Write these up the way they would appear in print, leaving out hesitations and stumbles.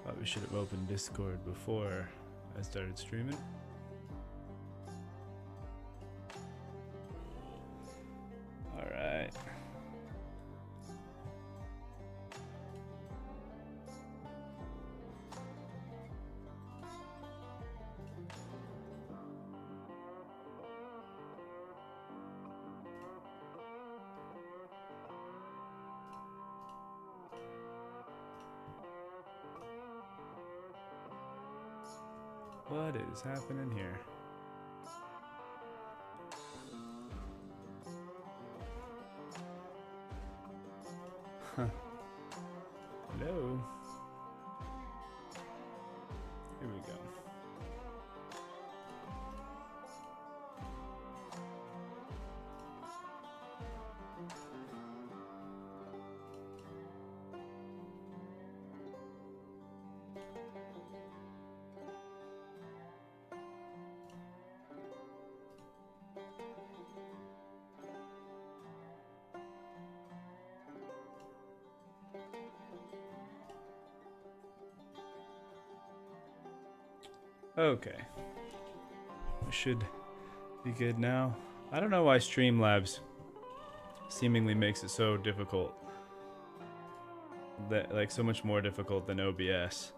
Probably should have opened Discord before I started streaming. All right. What is happening here? Huh. Hello. Here we go. Okay. We should be good now. I don't know why Streamlabs seemingly makes it so difficult. That, like, so much more difficult than OBS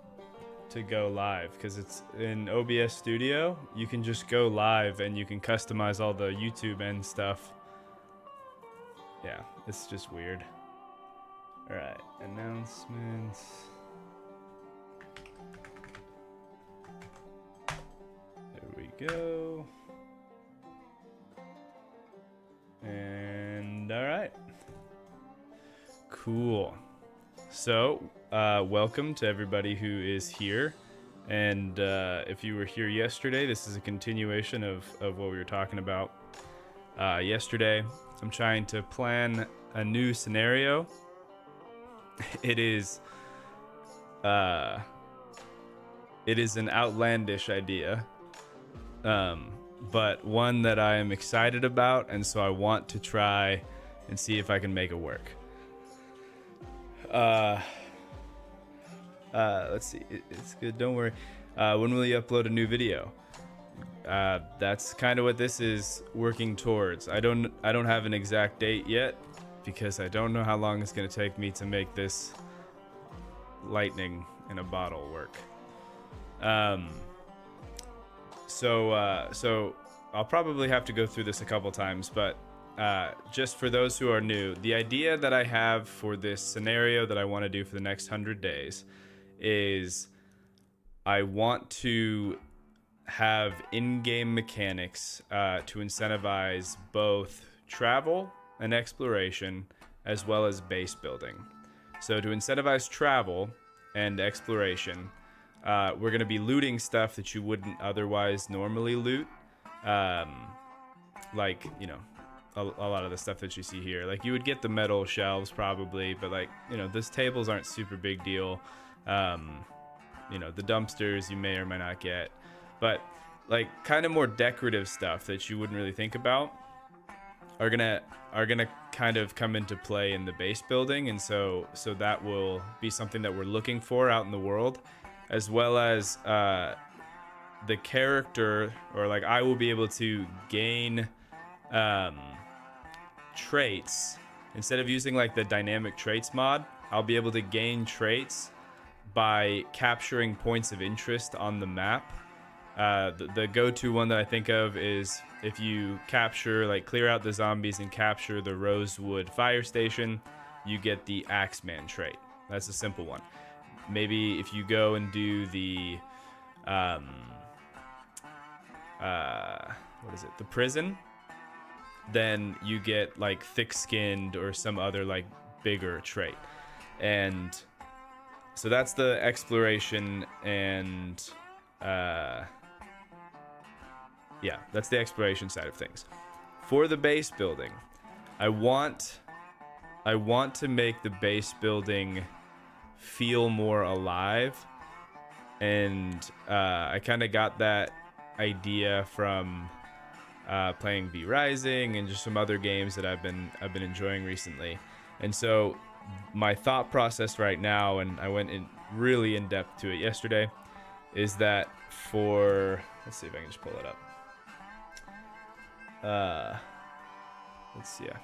to go live, because it's in OBS Studio, you can just go live and you can customize all the YouTube end stuff. Yeah, it's just weird. All right, announcements. Go. And all right. Cool. So, welcome to everybody who is here. And if you were here yesterday, this is a continuation of what we were talking about yesterday. I'm trying to plan a new scenario. It is an outlandish idea. But one that I am excited about, and so I want to try and see if I can make it work. Let's see. It's good. Don't worry. When will you upload a new video? That's kind of what this is working towards. I don't have an exact date yet, because I don't know how long it's going to take me to make this lightning in a bottle work. So I'll probably have to go through this a couple times, but just for those who are new, the idea that I have for this scenario that I want to do for the next 100 days is I want to have in-game mechanics to incentivize both travel and exploration, as well as base building. So to incentivize travel and exploration, we're going to be looting stuff that you wouldn't otherwise normally loot. Like, you know, a lot of the stuff that you see here. Like, you would get the metal shelves probably, but, like, you know, those tables aren't super big deal. You know, the dumpsters you may or may not get. But, like, kind of more decorative stuff that you wouldn't really think about are gonna kind of come into play in the base building. And so that will be something that we're looking for out in the world, as well as the character, or like I will be able to gain traits. Instead of using like the dynamic traits mod, I'll be able to gain traits by capturing points of interest on the map. The go-to one that I think of is if you capture, like, clear out the zombies and capture the Rosewood fire station, you get the Axeman trait. That's a simple one. Maybe if you go and do the what is it, the prison, then you get like thick-skinned or some other like bigger trait. And so that's the exploration, and yeah, that's the exploration side of things. For the base building, I want to make the base building feel more alive, and I kind of got that idea from playing V Rising and just some other games that I've been enjoying recently. And so my thought process right now, and I went really in depth to it yesterday, is that for, let's see if I can just pull it up. Let's see. Yeah.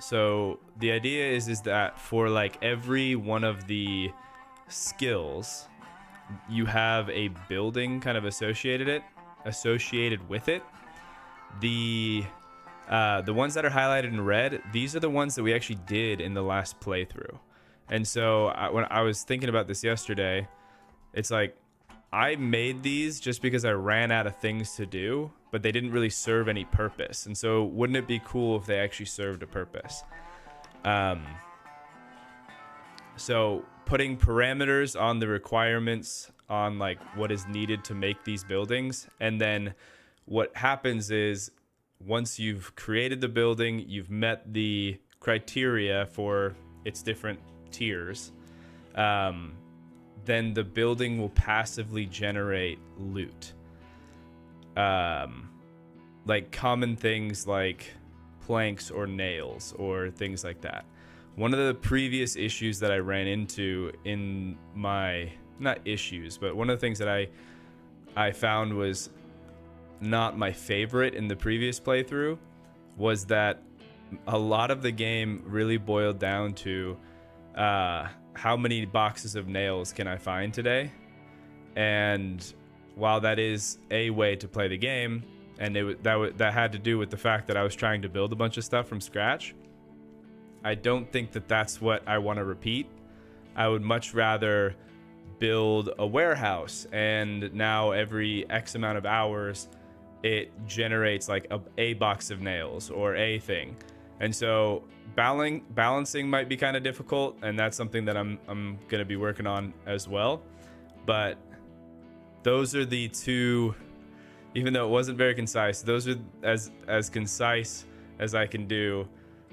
So the idea is that for like every one of the skills, you have a building kind of associated with it. The ones that are highlighted in red, these are the ones that we actually did in the last playthrough. And so when I was thinking about this yesterday, it's like I made these just because I ran out of things to do, but they didn't really serve any purpose. And so wouldn't it be cool if they actually served a purpose? So putting parameters on the requirements on like what is needed to make these buildings. And then what happens is once you've created the building, you've met the criteria for its different tiers, then the building will passively generate loot. Like common things like planks or nails or things like that. One of the previous issues that I ran into in my, not issues, but one of the things that I found was not my favorite in the previous playthrough was that a lot of the game really boiled down to how many boxes of nails can I find today. And while that is a way to play the game, and that had to do with the fact that I was trying to build a bunch of stuff from scratch, I don't think that that's what I want to repeat. I would much rather build a warehouse, and now every X amount of hours it generates like a box of nails or a thing. And so balancing might be kind of difficult, and that's something that I'm going to be working on as well. But those are the two, even though it wasn't very concise, those are as concise as I can do,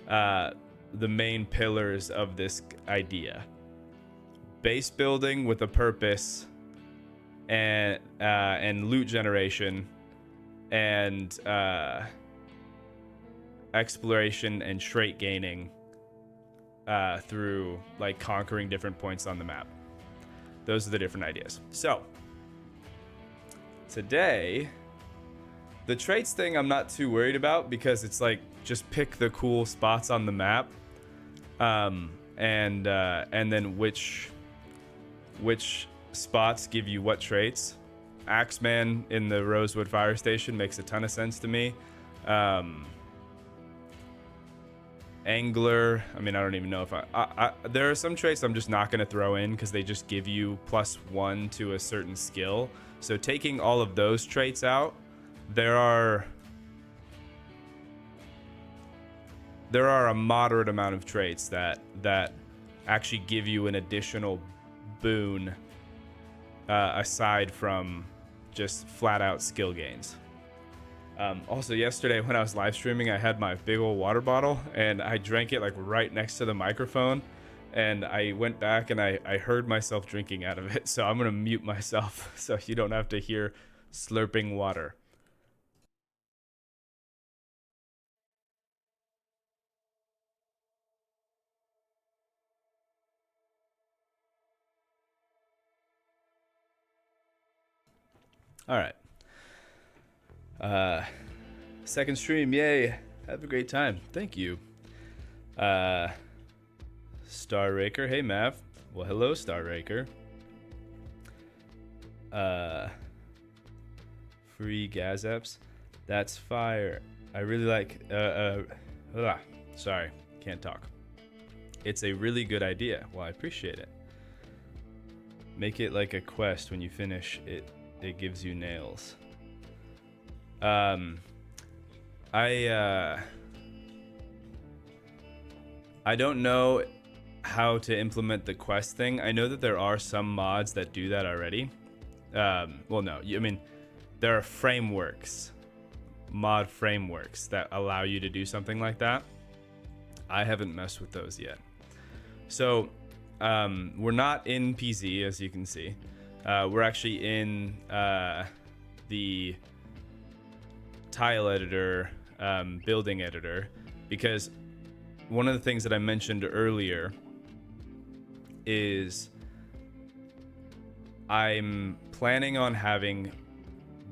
the main pillars of this idea. Base building with a purpose, and loot generation, and exploration and trait gaining through like conquering different points on the map. Those are the different ideas. So today, the traits thing I'm not too worried about because it's like just pick the cool spots on the map, and then which spots give you what traits. Axeman in the Rosewood Fire Station makes a ton of sense to me. Angler, I mean, I don't even know if I there are some traits I'm just not going to throw in because they just give you +1 to a certain skill. So taking all of those traits out, there are a moderate amount of traits that actually give you an additional boon aside from just flat out skill gains. Also yesterday when I was live streaming, I had my big old water bottle and I drank it like right next to the microphone, and I went back and I heard myself drinking out of it. So I'm going to mute myself so you don't have to hear slurping water. All right. Second stream, yay. Have a great time. Thank you. Star Raker, hey Mav. Well, hello, Star Raker. Free Gazaps. That's fire. I really like, sorry, can't talk. It's a really good idea. Well, I appreciate it. Make it like a quest. When you finish it, it gives you nails. I don't know how to implement the quest thing. I know that there are some mods that do that already. Well, no, I mean, there are frameworks, mod frameworks that allow you to do something like that. I haven't messed with those yet. So, we're not in PZ, as you can see. We're actually in the tile editor, building editor, because one of the things that I mentioned earlier is I'm planning on having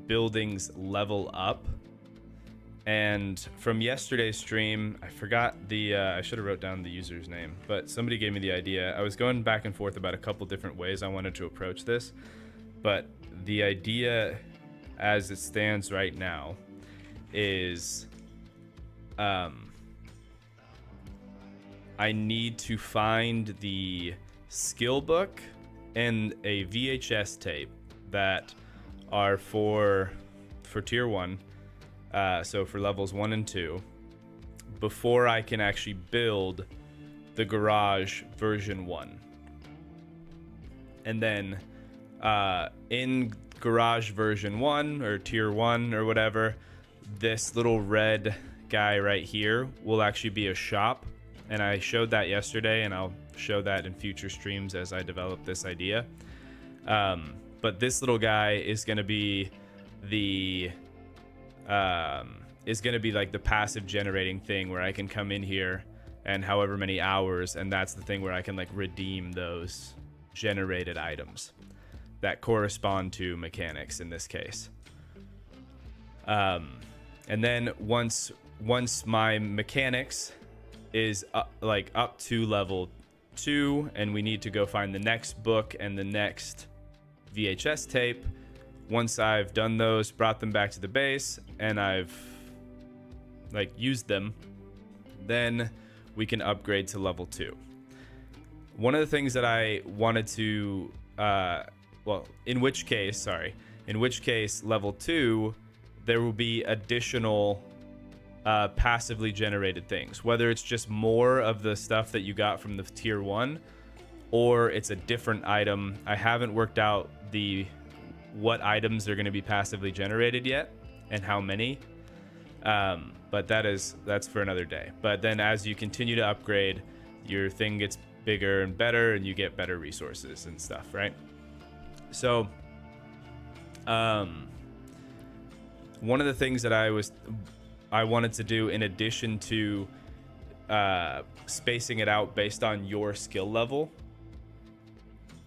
buildings level up. And from yesterday's stream, I forgot I should have wrote down the user's name, but somebody gave me the idea. I was going back and forth about a couple different ways I wanted to approach this, but the idea as it stands right now is I need to find the skill book and a VHS tape that are for tier 1, so for levels 1 and 2, before I can actually build the garage version 1. And then in garage version 1 or tier 1 or whatever, this little red guy right here will actually be a shop. And I showed that yesterday, and I'll show that in future streams as I develop this idea. But this little guy is going to be like the passive generating thing where I can come in here and however many hours, and that's the thing where I can like redeem those generated items that correspond to mechanics in this case. And then once my mechanics is up to level 2, and we need to go find the next book and the next VHS tape. Once I've done those, brought them back to the base, and I've used them, then we can upgrade to level 2. One of the things that I wanted to in which case level 2, there will be additional passively generated things, whether it's just more of the stuff that you got from the tier 1 or it's a different item. I haven't worked out what items are going to be passively generated yet and how many, but that's for another day. But then as you continue to upgrade, your thing gets bigger and better and you get better resources and stuff, right? So one of the things that I wanted to do, in addition to spacing it out based on your skill level,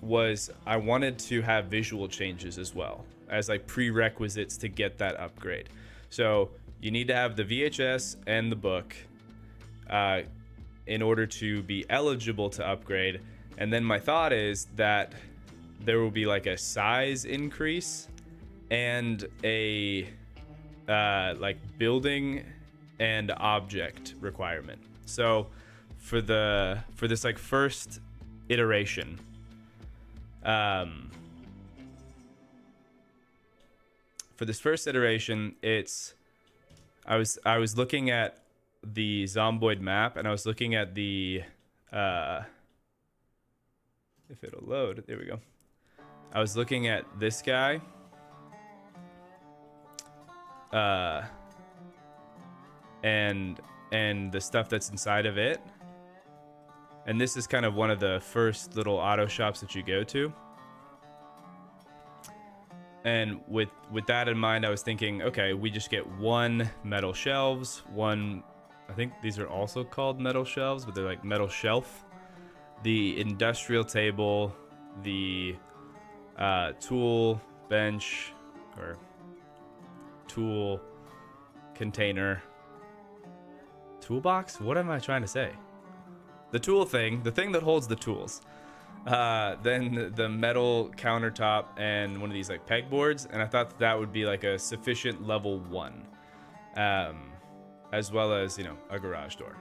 was I wanted to have visual changes as well as like prerequisites to get that upgrade. So you need to have the VHS and the book in order to be eligible to upgrade. And then my thought is that there will be like a size increase and a building and object requirement. So for this like first iteration, it's I was looking at the Zomboid map, and I was looking at the if it'll load, there we go. I was looking at this guy, and the stuff that's inside of it. And this is kind of one of the first little auto shops that you go to. And with that in mind, I was thinking, okay, we just get one metal shelves, I think these are also called metal shelves, but they're like metal shelf, the industrial table, the tool bench or tool container, toolbox. What am I trying to say? The tool thing, the thing that holds the tools. Then the metal countertop and one of these like pegboards, and I thought that would be like a sufficient level 1, as well as, you know, a garage door.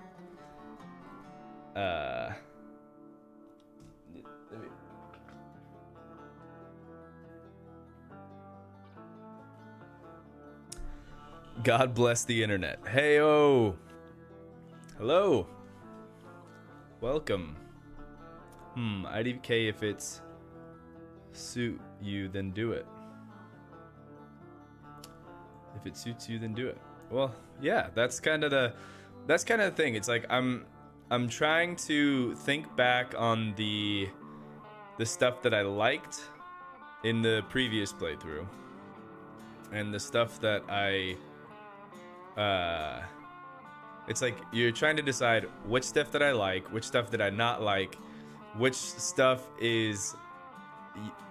God bless the internet. Hey-o. Hello. Welcome. IDK, if it's suit you, then do it. If it suits you, then do it. Well, yeah, that's kind of the thing. It's like I'm trying to think back on the stuff that I liked in the previous playthrough, and the stuff that it's like you're trying to decide which stuff that I like, which stuff did I not like, which stuff is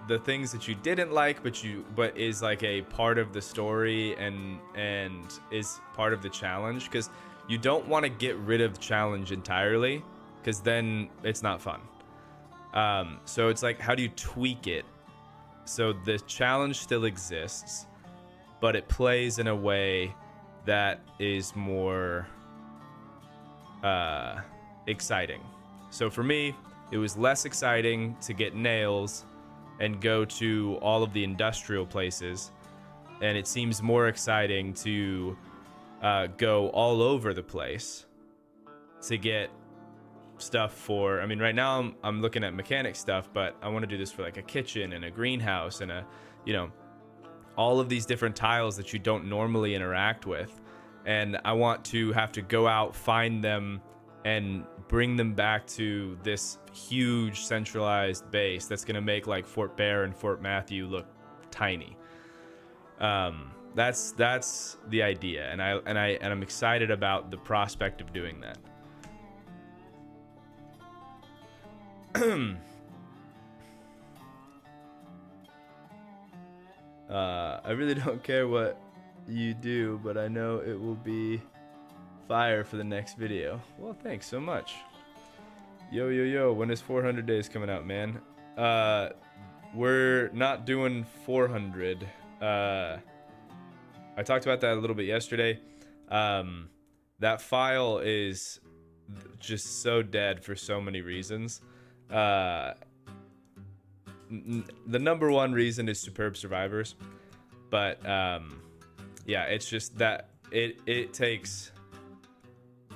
the things that you didn't like, but is like a part of the story and is part of the challenge, because you don't want to get rid of the challenge entirely, because then it's not fun. So it's like, how do you tweak it so the challenge still exists, but it plays in a way that is more exciting. So for me, it was less exciting to get nails and go to all of the industrial places, and it seems more exciting to go all over the place to get stuff for, I mean, right now I'm looking at mechanic stuff, but I want to do this for like a kitchen and a greenhouse and a, you know, all of these different tiles that you don't normally interact with. And I want to have to go out, find them, and bring them back to this huge centralized base that's going to make like Fort Bear and Fort Matthew look tiny. That's the idea, and I'm excited about the prospect of doing that. I really don't care what you do, but I know it will be fire for the next video. Well, thanks so much. Yo, when is 400 days coming out, man? We're not doing 400. I talked about that a little bit yesterday. That file is just so dead for so many reasons. The number one reason is Superb Survivors, but yeah, it's just that it takes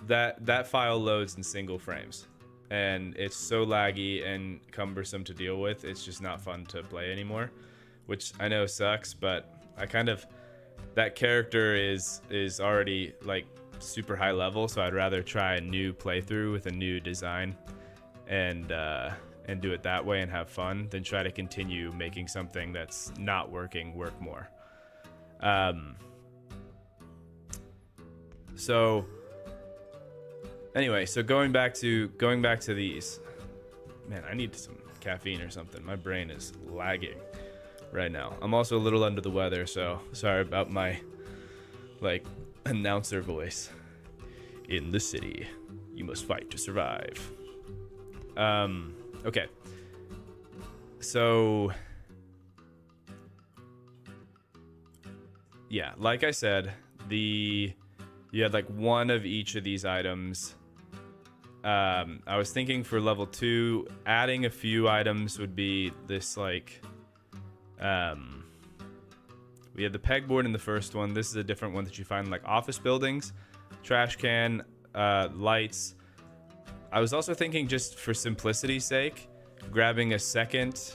that file loads in single frames, and it's so laggy and cumbersome to deal with. It's just not fun to play anymore, which I know sucks, but I kind of, that character is already like super high level, so I'd rather try a new playthrough with a new design and do it that way and have fun than try to continue making something that's not working work more. So anyway, so going back to these, man, I need some caffeine or something. My brain is lagging right now. I'm also a little under the weather, so sorry about my like announcer voice. In the city, you must fight to survive. Okay. So yeah, like I said, you had like one of each of these items. I was thinking for level 2, adding a few items would be this like, we had the pegboard in the first one. This is a different one that you find in like office buildings, trash can, lights. I was also thinking, just for simplicity's sake, grabbing a second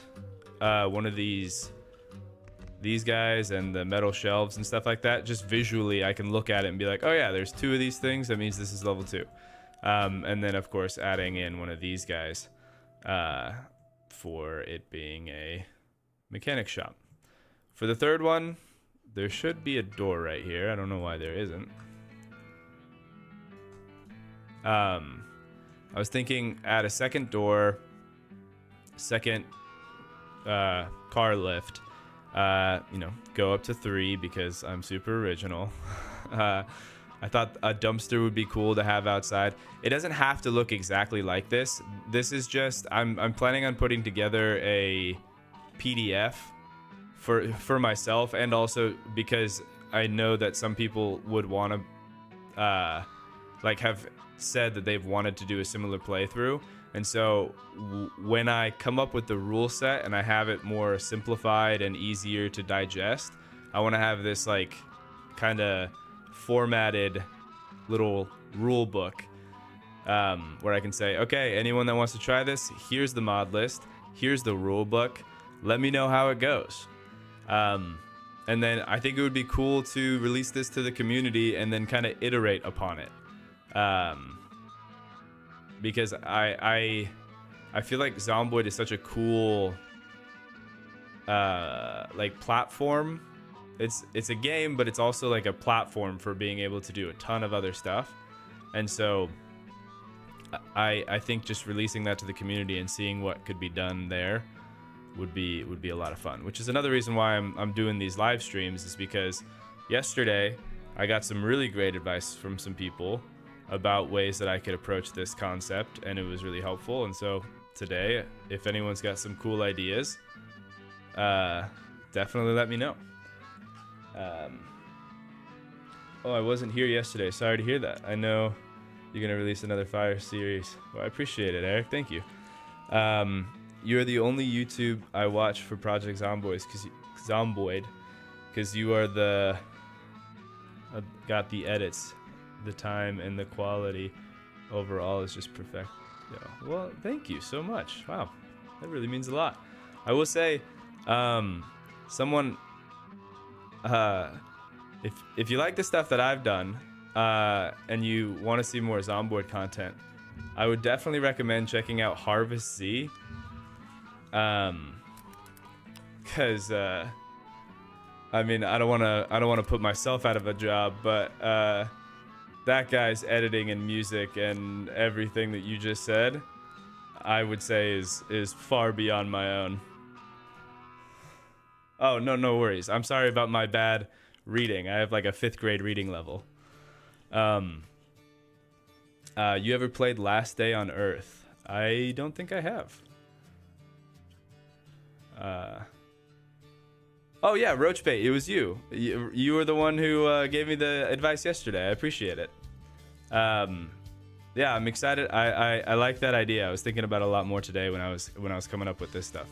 one of these guys and the metal shelves and stuff like that. Just visually, I can look at it and be like, oh yeah, there's 2 of these things. That means this is level 2. And then, of course, adding in one of these guys for it being a mechanic shop. For the third one, there should be a door right here. I don't know why there isn't. I was thinking add a second door, second car lift, go up to 3 because I'm super original. I thought a dumpster would be cool to have outside. It doesn't have to look exactly like this. This is just, I'm planning on putting together a PDF for myself, and also because I know that some people would want to have said that they've wanted to do a similar playthrough. And so when I come up with the rule set and I have it more simplified and easier to digest, I want to have this like kind of formatted little rule book where I can say, okay, anyone that wants to try this, here's the mod list, here's the rule book, let me know how it goes. And then I think it would be cool to release this to the community and then kind of iterate upon it. Because I feel like Zomboid is such a cool like platform. It's a game, but it's also like a platform for being able to do a ton of other stuff. And so I think just releasing that to the community and seeing what could be done there would be a lot of fun. Which is another reason why I'm doing these live streams, is because yesterday I got some really great advice from some people about ways that I could approach this concept, and it was really helpful. And so today, if anyone's got some cool ideas, definitely let me know. Oh, I wasn't here yesterday. Sorry to hear that. I know you're going to release another Fire series. Well, I appreciate it, Eric. Thank you. You're the only YouTube I watch for Project Zomboid, because you are the... got the edits. The time and the quality overall is just perfect. Yeah. Well, thank you so much. Wow. That really means a lot. I will say, someone... If you like the stuff that I've done, and you want to see more Zomboid content, I would definitely recommend checking out Harvest Z. Cause I mean, I don't wanna put myself out of a job, but that guy's editing and music and everything that you just said, I would say is far beyond my own. Oh, no worries. I'm sorry about my bad reading. I have like a 5th grade reading level. You ever played Last Day on Earth? I don't think I have. Oh yeah, Roachbait, it was you. You were the one who gave me the advice yesterday. I appreciate it. Yeah, I'm excited. I like that idea. I was thinking about it a lot more today when I was coming up with this stuff.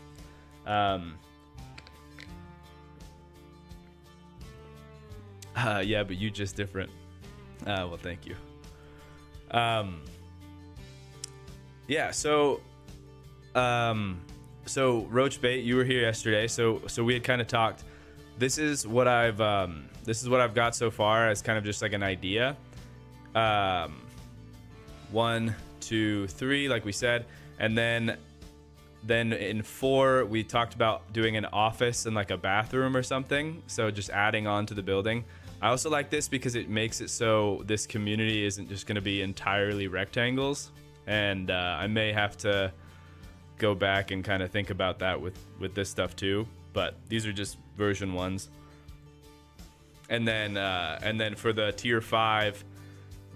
Yeah, but you just different. Well, thank you. Yeah, so Roachbait, you were here yesterday, so we had kind of talked. This is what I've got so far as kind of just like an idea. 1, 2, 3, like we said, and then in 4 we talked about doing an office and like a bathroom or something. So just adding on to the building. I also like this because it makes it so this community isn't just going to be entirely rectangles, and I may have to go back and kind of think about that with this stuff too, but these are just version 1s. And then for the tier 5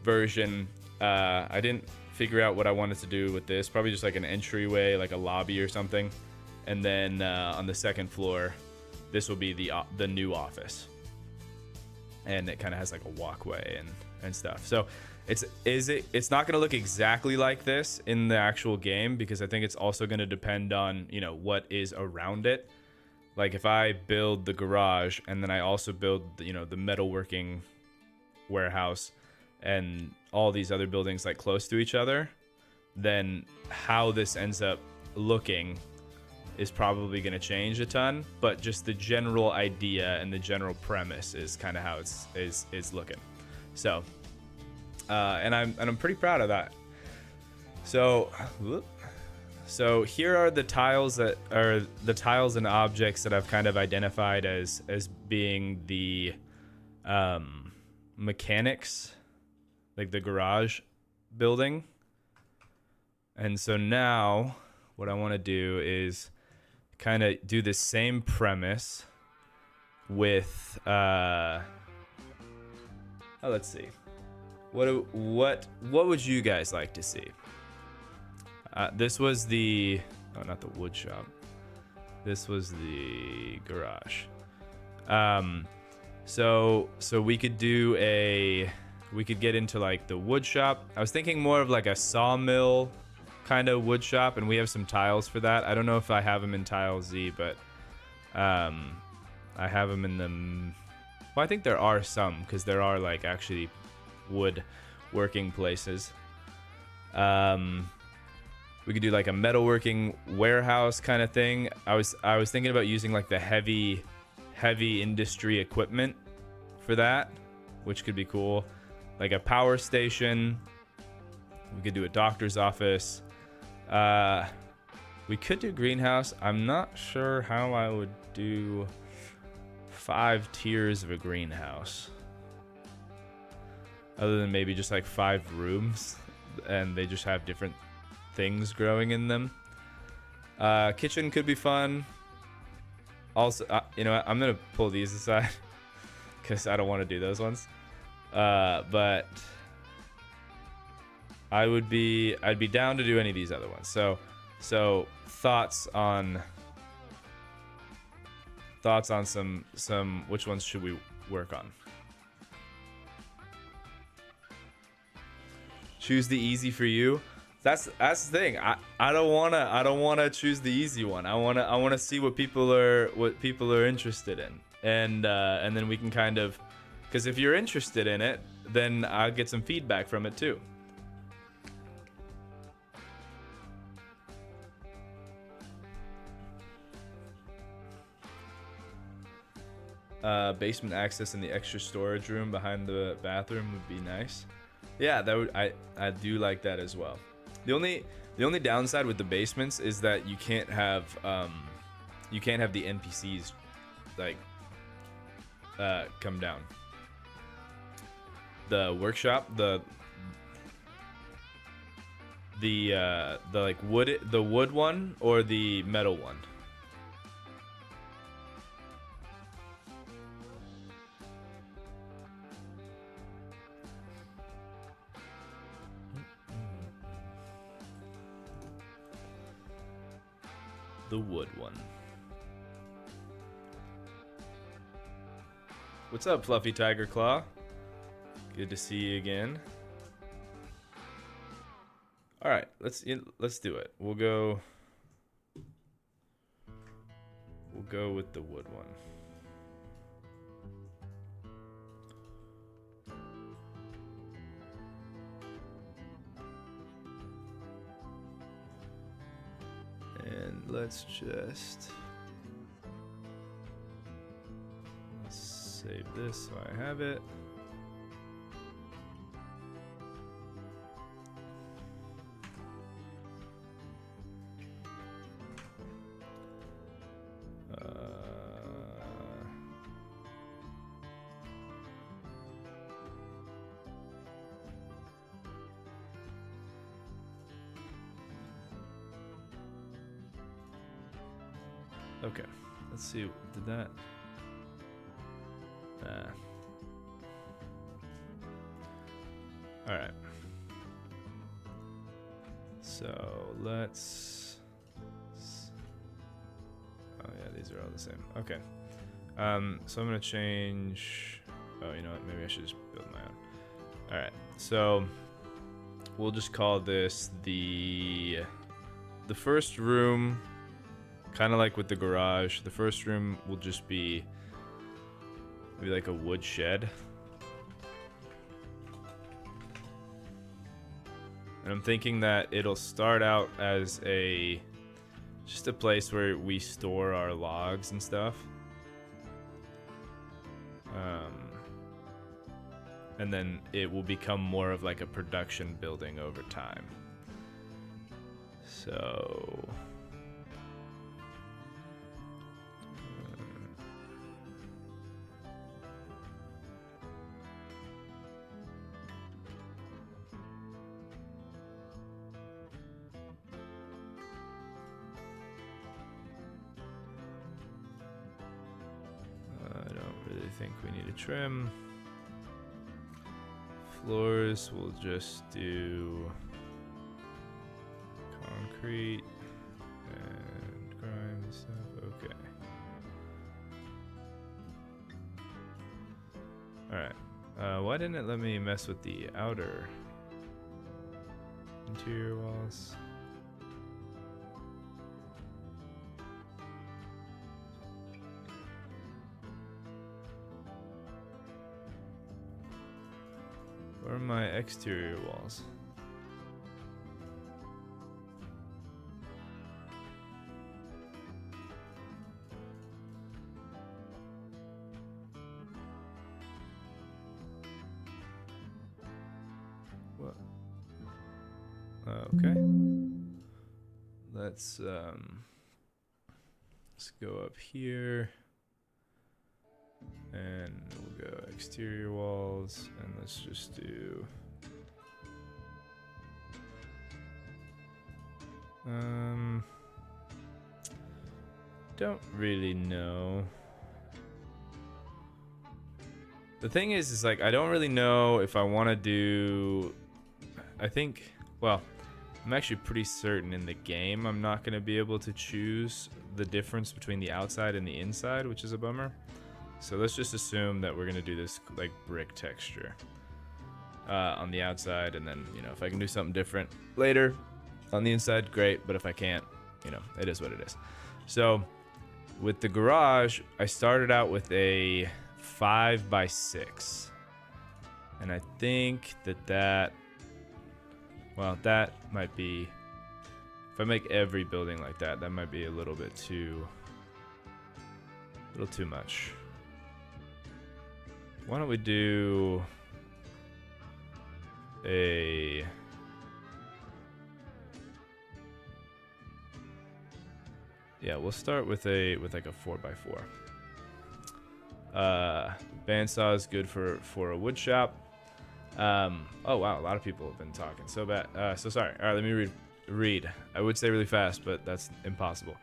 version, I didn't figure out what I wanted to do with this. Probably just like an entryway, like a lobby or something. And then on the 2nd floor, this will be the new office, and it kind of has like a walkway and stuff. So it's not going to look exactly like this in the actual game, because I think it's also going to depend on, you know, what is around it. Like if I build the garage and then I also build, you know, the metalworking warehouse and all these other buildings like close to each other, then how this ends up looking is probably going to change a ton. But just the general idea and the general premise is kind of how it's looking. So and I'm pretty proud of that. So here are the tiles that are the tiles and objects that I've kind of identified as being the mechanics, like the garage building. And so now what I want to do is kind of do the same premise with let's see. What would you guys like to see? This was the not the wood shop. This was the garage. So we could get into like the wood shop. I was thinking more of like a sawmill kind of wood shop, and we have some tiles for that. I don't know if I have them in tile Z, but I have them in the... Well, I think there are some, because there are like actually wood working places. We could do like a metalworking warehouse kind of thing. I was thinking about using like the heavy industry equipment for that, which could be cool. Like a power station. We could do a doctor's office. We could do greenhouse. I'm not sure how I would do 5 tiers of a greenhouse, other than maybe just like 5 rooms. and they just have different things growing in them. Kitchen could be fun. Also, you know what? I'm gonna pull these aside because I don't want to do those ones. But I'd be down to do any of these other ones. So thoughts on some which ones should we work on? Choose the easy for you. That's the thing. I don't wanna choose the easy one. I wanna see what people are interested in, and then we can kind of, because if you're interested in it, then I'll get some feedback from it too. Basement access in the extra storage room behind the bathroom would be nice. Yeah, that would I do like that as well. The only downside with the basements is that you can't have the NPCs like come down. The workshop, the like wood one or the metal one. The wood one. What's up, Fluffy Tiger Claw? Good to see you again. All right, let's do it. We'll go with the wood one. And let's save this so I have it. Okay, let's see. Did that? All right. So let's. Oh yeah, these are all the same. Okay. So I'm gonna change. Oh, you know what? Maybe I should just build my own. All right. So we'll just call this the first room. Kind of like with the garage, the first room will just be maybe like a wood shed. And I'm thinking that it'll start out as just a place where we store our logs and stuff. And then it will become more of like a production building over time. So I think we need a trim. Floors, we'll just do concrete and grime and stuff. Okay. Alright. Why didn't it let me mess with the outer interior walls? Where are my exterior walls? What? Okay. Let's go up here. And we'll go exterior walls, and let's just do Don't really know. The thing is like I don't really know if I want to do. I think, well, I'm actually pretty certain in the game I'm not going to be able to choose the difference between the outside and the inside, which is a bummer. So let's just assume that we're going to do this like brick texture on the outside, and then, you know, if I can do something different later on the inside, great, but if I can't, you know, it is what it is. So with the garage, I started out with a 5x6, and I think that well, that might be, if I make every building like that, that might be a little too much. Why don't we do a, yeah, we'll start with like a 4x4. Bandsaw is good for a wood shop. Oh wow, a lot of people have been talking so bad. So sorry. All right, let me read. I would say really fast, but that's impossible.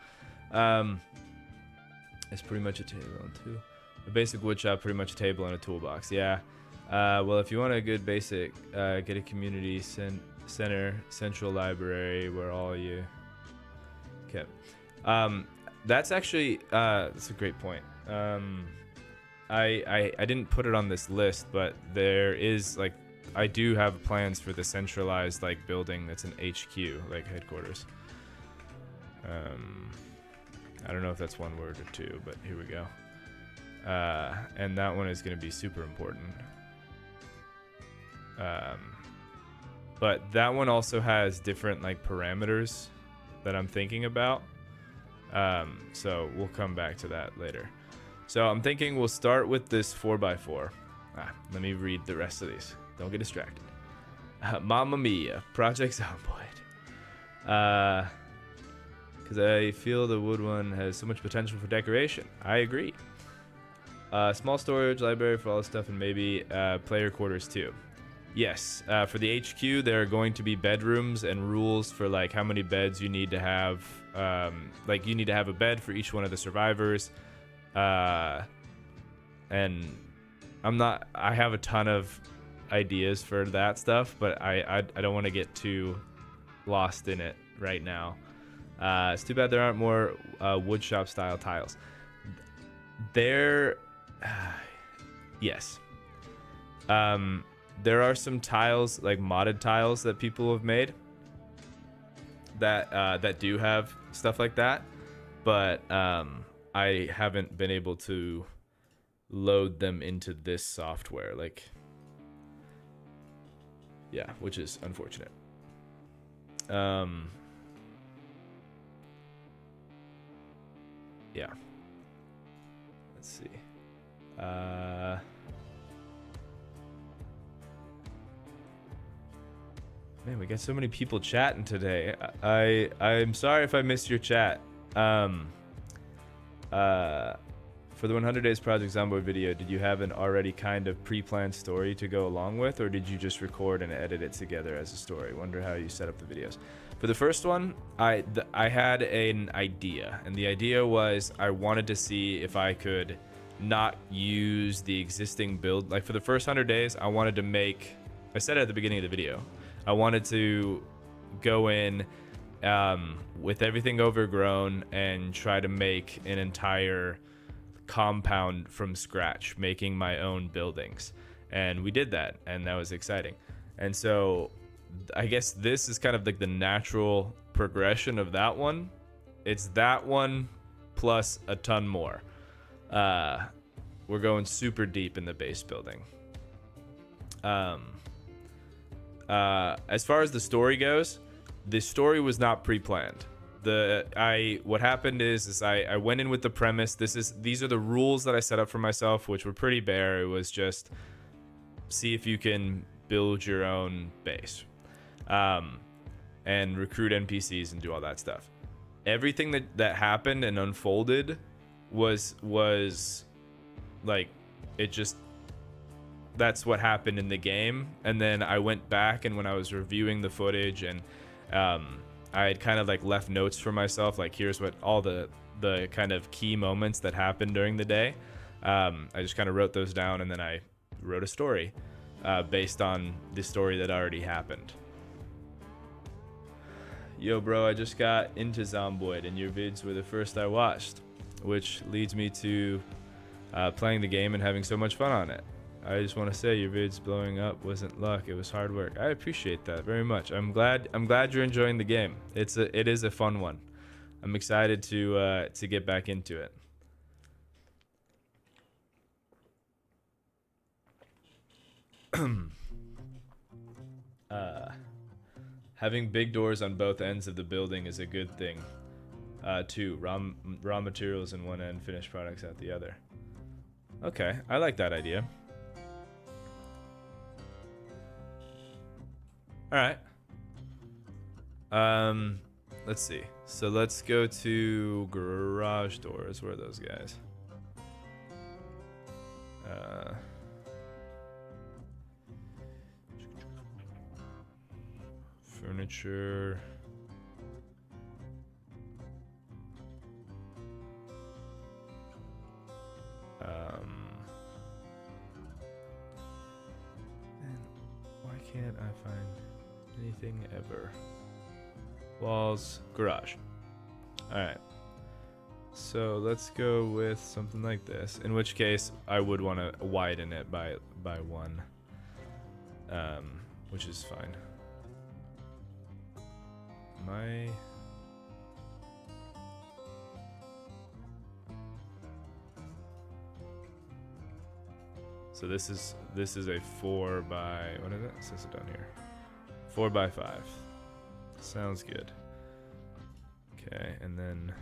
It's pretty much a table and two. A basic wood shop, pretty much a table and a toolbox. Yeah. Well, if you want a good basic, get a community center, central library where all you. Okay. That's actually that's a great point. I didn't put it on this list, but there is like, I do have plans for the centralized like building that's an HQ, like headquarters. I don't know if that's one word or two, but here we go. And that one is going to be super important. But that one also has different like parameters that I'm thinking about. So we'll come back to that later. So I'm thinking we'll start with this 4x4. Let me read the rest of these. Don't get distracted. Mamma Mia, Project Zomboid. Because I feel the wood one has so much potential for decoration. I agree. Small storage library for all this stuff, and maybe player quarters too. Yes, for the HQ, there are going to be bedrooms and rules for like how many beds you need to have. Like you need to have a bed for each one of the survivors. And I have a ton of ideas for that stuff, but I don't want to get too lost in it right now. It's too bad there aren't more wood shop style tiles. Yes. There are some tiles, like modded tiles that people have made that do have stuff like that, but I haven't been able to load them into this software, like, yeah, which is unfortunate. Yeah. Let's see. Man, we got so many people chatting today. I'm sorry if I missed your chat. For the 100 Days Project Zomboid video, did you have an already kind of pre-planned story to go along with, or did you just record and edit it together as a story? Wonder how you set up the videos. For the first one, I had an idea, and the idea was I wanted to see if I could not use the existing build. Like for the first 100 days, I wanted to make, I said it at the beginning of the video, I wanted to go in with everything overgrown and try to make an entire compound from scratch, making my own buildings. And we did that, and that was exciting. And so I guess this is kind of like the natural progression of that one. It's that one plus a ton more. We're going super deep in the base building. As far as the story goes, the story was not pre-planned. What happened is I went in with the premise. These are the rules that I set up for myself, which were pretty bare. It was just see if you can build your own base, and recruit NPCs and do all that stuff. Everything that happened and unfolded was like, it just, that's what happened in the game. And then I went back, and when I was reviewing the footage and I had kind of like left notes for myself, like here's what all the kind of key moments that happened during the day. I just kind of wrote those down, and then I wrote a story based on the story that already happened. Yo, bro, I just got into Zomboid, and your vids were the first I watched, which leads me to playing the game and having so much fun on it. I just want to say your vids blowing up wasn't luck, it was hard work. I appreciate that very much. I'm glad you're enjoying the game. It is a fun one. I'm excited to get back into it. Having big doors on both ends of the building is a good thing. Too. Raw materials in one end, finished products at the other. Okay, I like that idea. All right. Let's see. So let's go to garage doors. Where are those guys? Furniture. And why can't I find anything ever? Walls, garage. Alright. So let's go with something like this. In which case, I would want to widen it by one. Which is fine. So this is a 4 by, what is it? It says it down here. 4 by 5. Sounds good. Okay, and then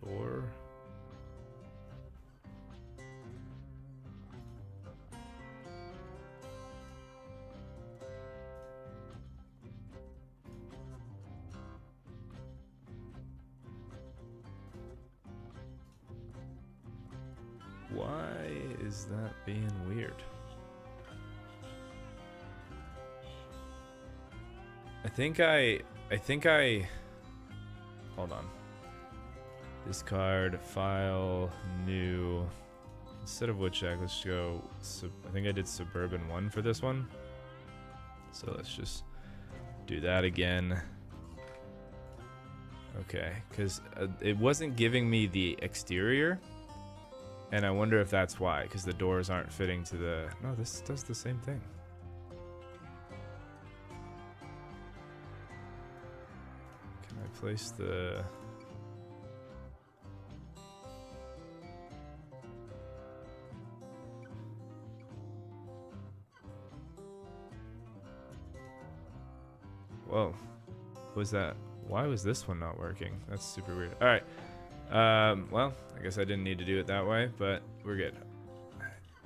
door. Why is that being weird? I think I hold on. Discard, file, new. Instead of wood shack, let's go. I think I did suburban 1 for this one. So let's just do that again. Okay, because it wasn't giving me the exterior. And I wonder if that's why, because the doors aren't fitting to the... No, this does the same thing. Can I place the... Whoa. Was that... Why was this one not working? That's super weird. All right. Well, I guess I didn't need to do it that way, but we're good.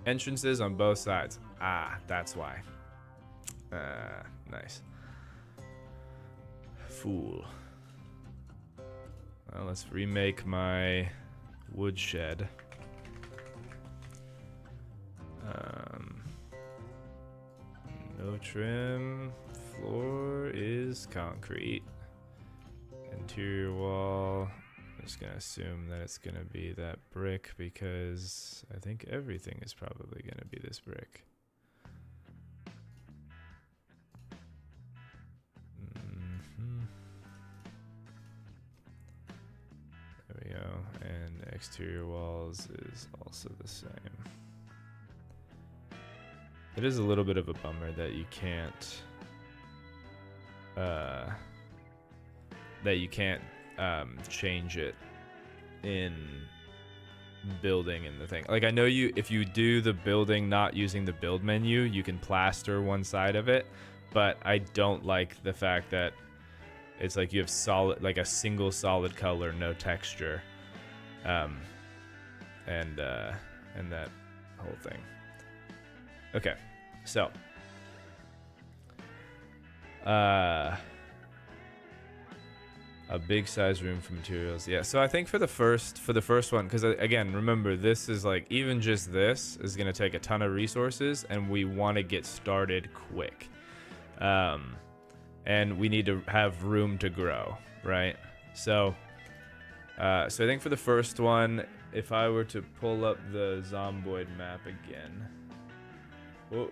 Entrances on both sides. Ah, that's why. Nice. Fool. Well, let's remake my woodshed. No trim. Floor is concrete. Interior wall. I'm just gonna assume that it's gonna be that brick because I think everything is probably gonna be this brick. There we go. And exterior walls is also the same. It is a little bit of a bummer that you can't change it in building in the thing. Like I know if you do the building not using the build menu, you can plaster one side of it, but I don't like the fact that it's like you have solid, like a single solid color, no texture, and that whole thing. Okay, so a big size room for materials. Yeah, so I think for the first one, because again, remember, this is like, even just this is going to take a ton of resources, and we want to get started quick. and we need to have room to grow, right? So, so I think for the first one, if I were to pull up the Zomboid map again, well,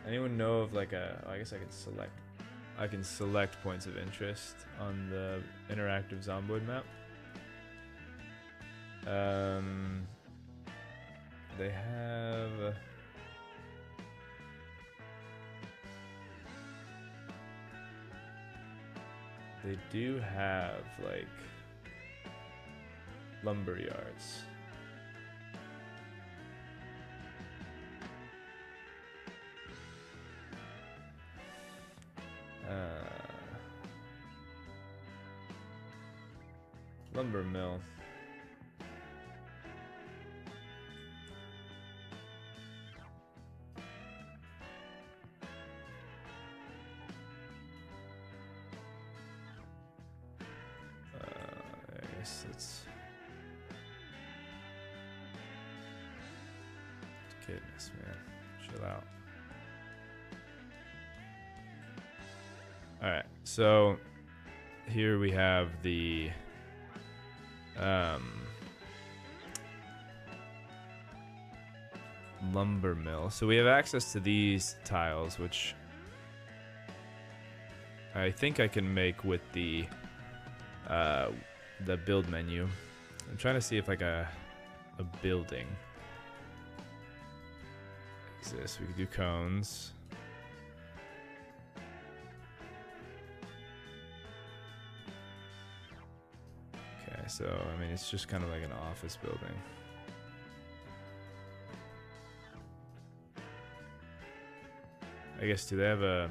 anyone know of like a? I guess I can select. I can select points of interest on the interactive Zomboid map. They have. They do have like lumber yards. Lumber mill. I guess let's. Goodness, man, chill out. All right, so here we have the lumber mill. So we have access to these tiles, which I think I can make with the build menu. I'm trying to see if like a building exists. We could do cones. So, I mean, it's just kind of like an office building. I guess, do they have a...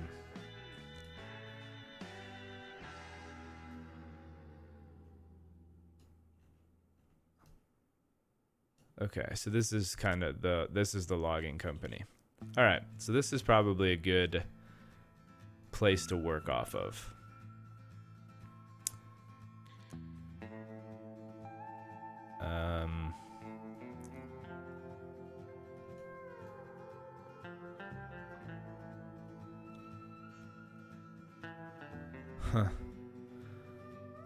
Okay, so this is kind of this is the logging company. All right, so this is probably a good place to work off of. Huh.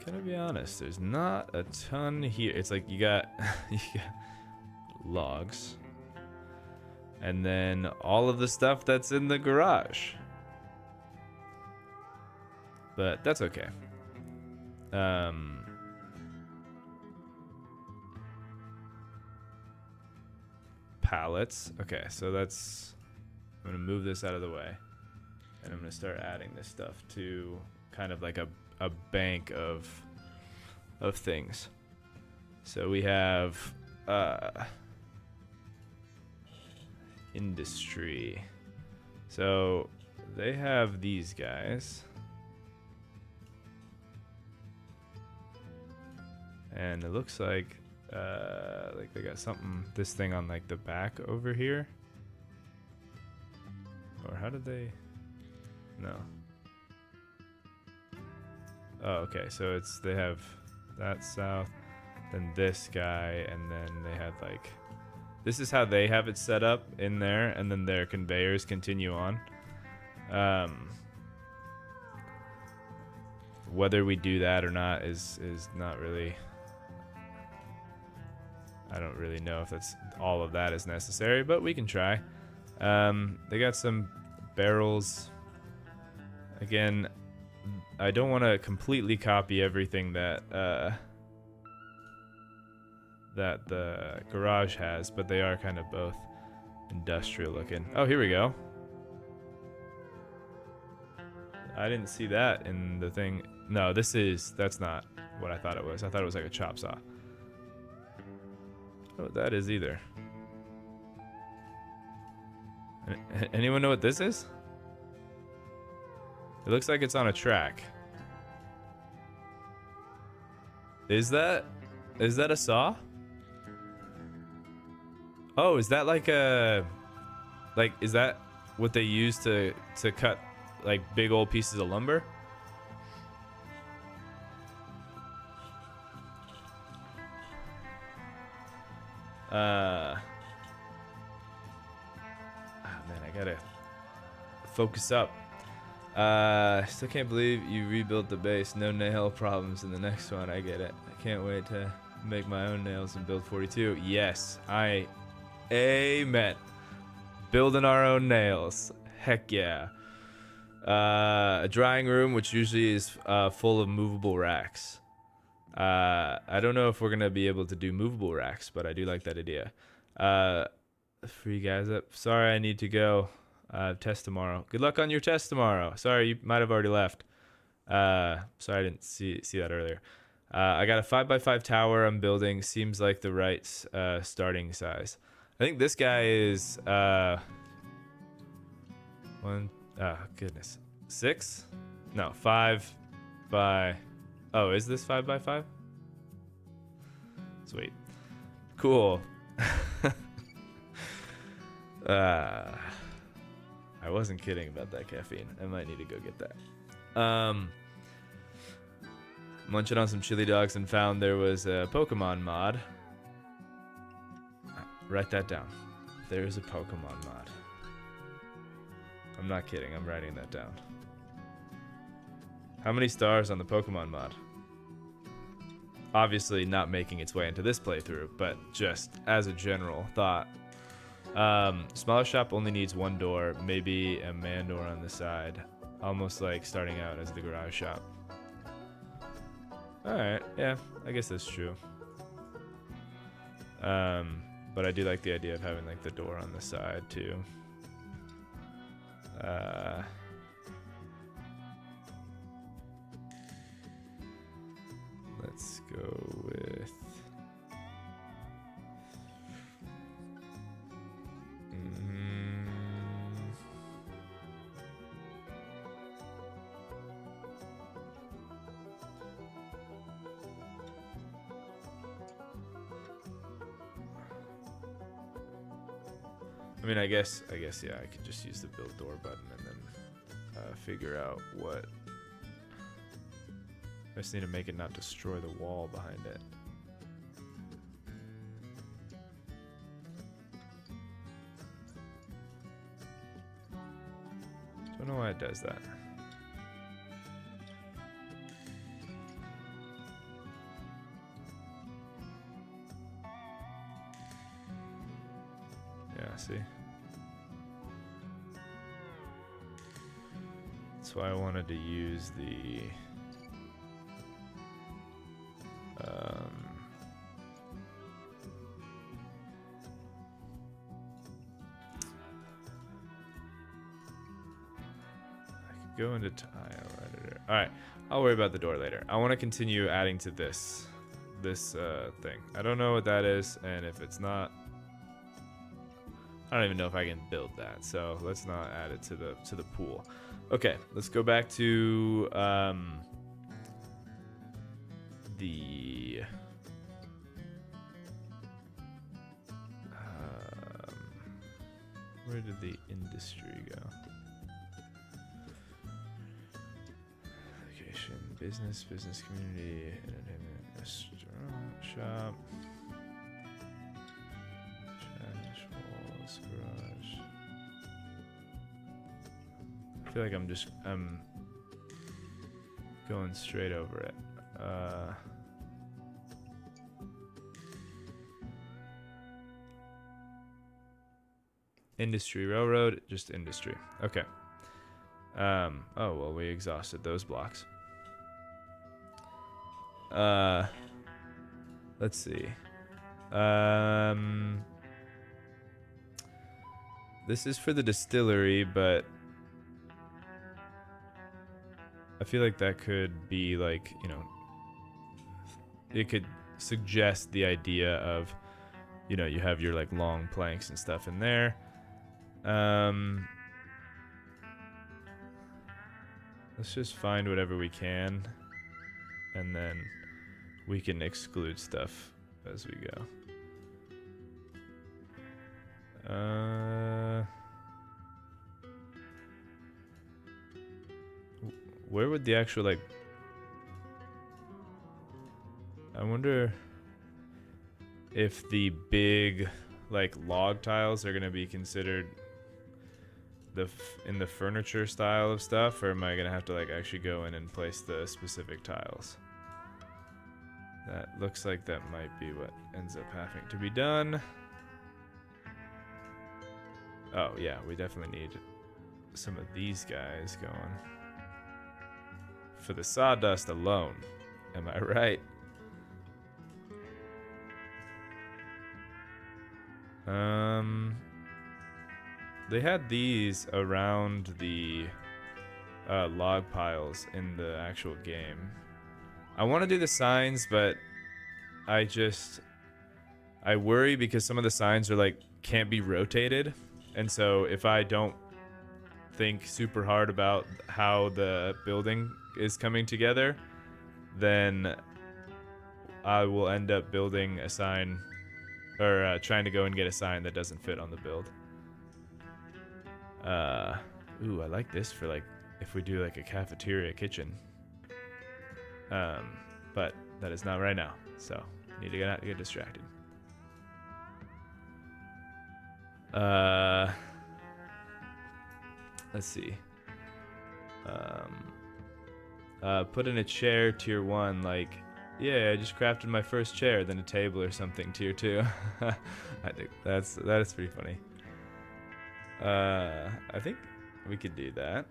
Gonna be honest, there's not a ton here. It's like you got logs, and then all of the stuff that's in the garage. But that's okay. Pallets. Okay, so that's... I'm gonna move this out of the way, and I'm gonna start adding this stuff to kind of like a bank of things. So we have industry. So they have these guys, and it looks like they got this thing on like the back over here. Or how did they? No. Oh, okay. So they have that south, then this guy, and then they have like, this is how they have it set up in there, and then their conveyors continue on. Whether we do that or not is not really. I don't really know if all of that is necessary, but we can try. They got some barrels. Again, I don't want to completely copy everything that the garage has, but they are kind of both industrial looking. Oh, here we go. I didn't see that in the thing. No, that's not what I thought it was. I thought it was like a chop saw. I don't know what that is either. Anyone know what this is? It looks like it's on a track. Is that a saw? Oh, is that like is that what they use to cut like big old pieces of lumber? Man, I gotta focus up. Still can't believe you rebuilt the base. No nail problems in the next one. I get it. I can't wait to make my own nails and build 42. Yes, amen. Building our own nails. Heck yeah. A drying room, which usually is full of movable racks. I don't know if we're gonna be able to do movable racks, but I do like that idea. Free guys up. Sorry, I need to go. Test tomorrow. Good luck on your test tomorrow. Sorry, you might have already left. Sorry, I didn't see that earlier. I got a 5x5 tower I'm building. Seems like the right starting size. I think this guy is one. Oh goodness, 6? No, 5 by. Oh, is this 5x5? Sweet, cool. I wasn't kidding about that caffeine. I might need to go get that. Munching on some chili dogs and found there was a Pokemon mod. Write that down. There is a Pokemon mod. I'm not kidding. I'm writing that down. How many stars on the Pokemon mod? Obviously not making its way into this playthrough, but just as a general thought. Smaller shop only needs one door, maybe a man door on the side. Almost like starting out as the garage shop. Alright, yeah, I guess that's true. But I do like the idea of having like the door on the side too. Let's go with I mean, I guess, yeah, I could just use the build door button and then figure out what. I just need to make it not destroy the wall behind it. Don't know why it does that. Yeah, see? That's why I wanted to use the I could go into tile editor. Alright, I'll worry about the door later. I want to continue adding to this thing. I don't know what that is, and if it's not, I don't even know if I can build that, so let's not add it to the pool. Okay, let's go back to the where did the industry go? Location, business community, entertainment, restaurant, shop. Garage. I feel like I'm going straight over it. Industry, railroad, just industry. Okay. Oh well, we exhausted those blocks. Let's see. This is for the distillery, but I feel like that could be like, you know, it could suggest the idea of, you know, you have your like long planks and stuff in there. Let's just find whatever we can, and then we can exclude stuff as we go. Where would the actual, like, I wonder if the big, like, log tiles are gonna be considered in the furniture style of stuff, or am I gonna have to like actually go in and place the specific tiles? That looks like that might be what ends up having to be done. Oh yeah, we definitely need some of these guys going for the sawdust alone. Am I right? They had these around the log piles in the actual game. I want to do the signs, but I worry because some of the signs are like can't be rotated, and so if I don't think super hard about how the building is coming together, then I will end up building a sign or trying to go and get a sign that doesn't fit on the build. Ooh, I like this for like if we do like a cafeteria kitchen. But that is not right now, so need to not get distracted. Let's see. Put in a chair tier 1, like, yeah, I just crafted my first chair, then a table or something tier 2. I think that is pretty funny. I think we could do that.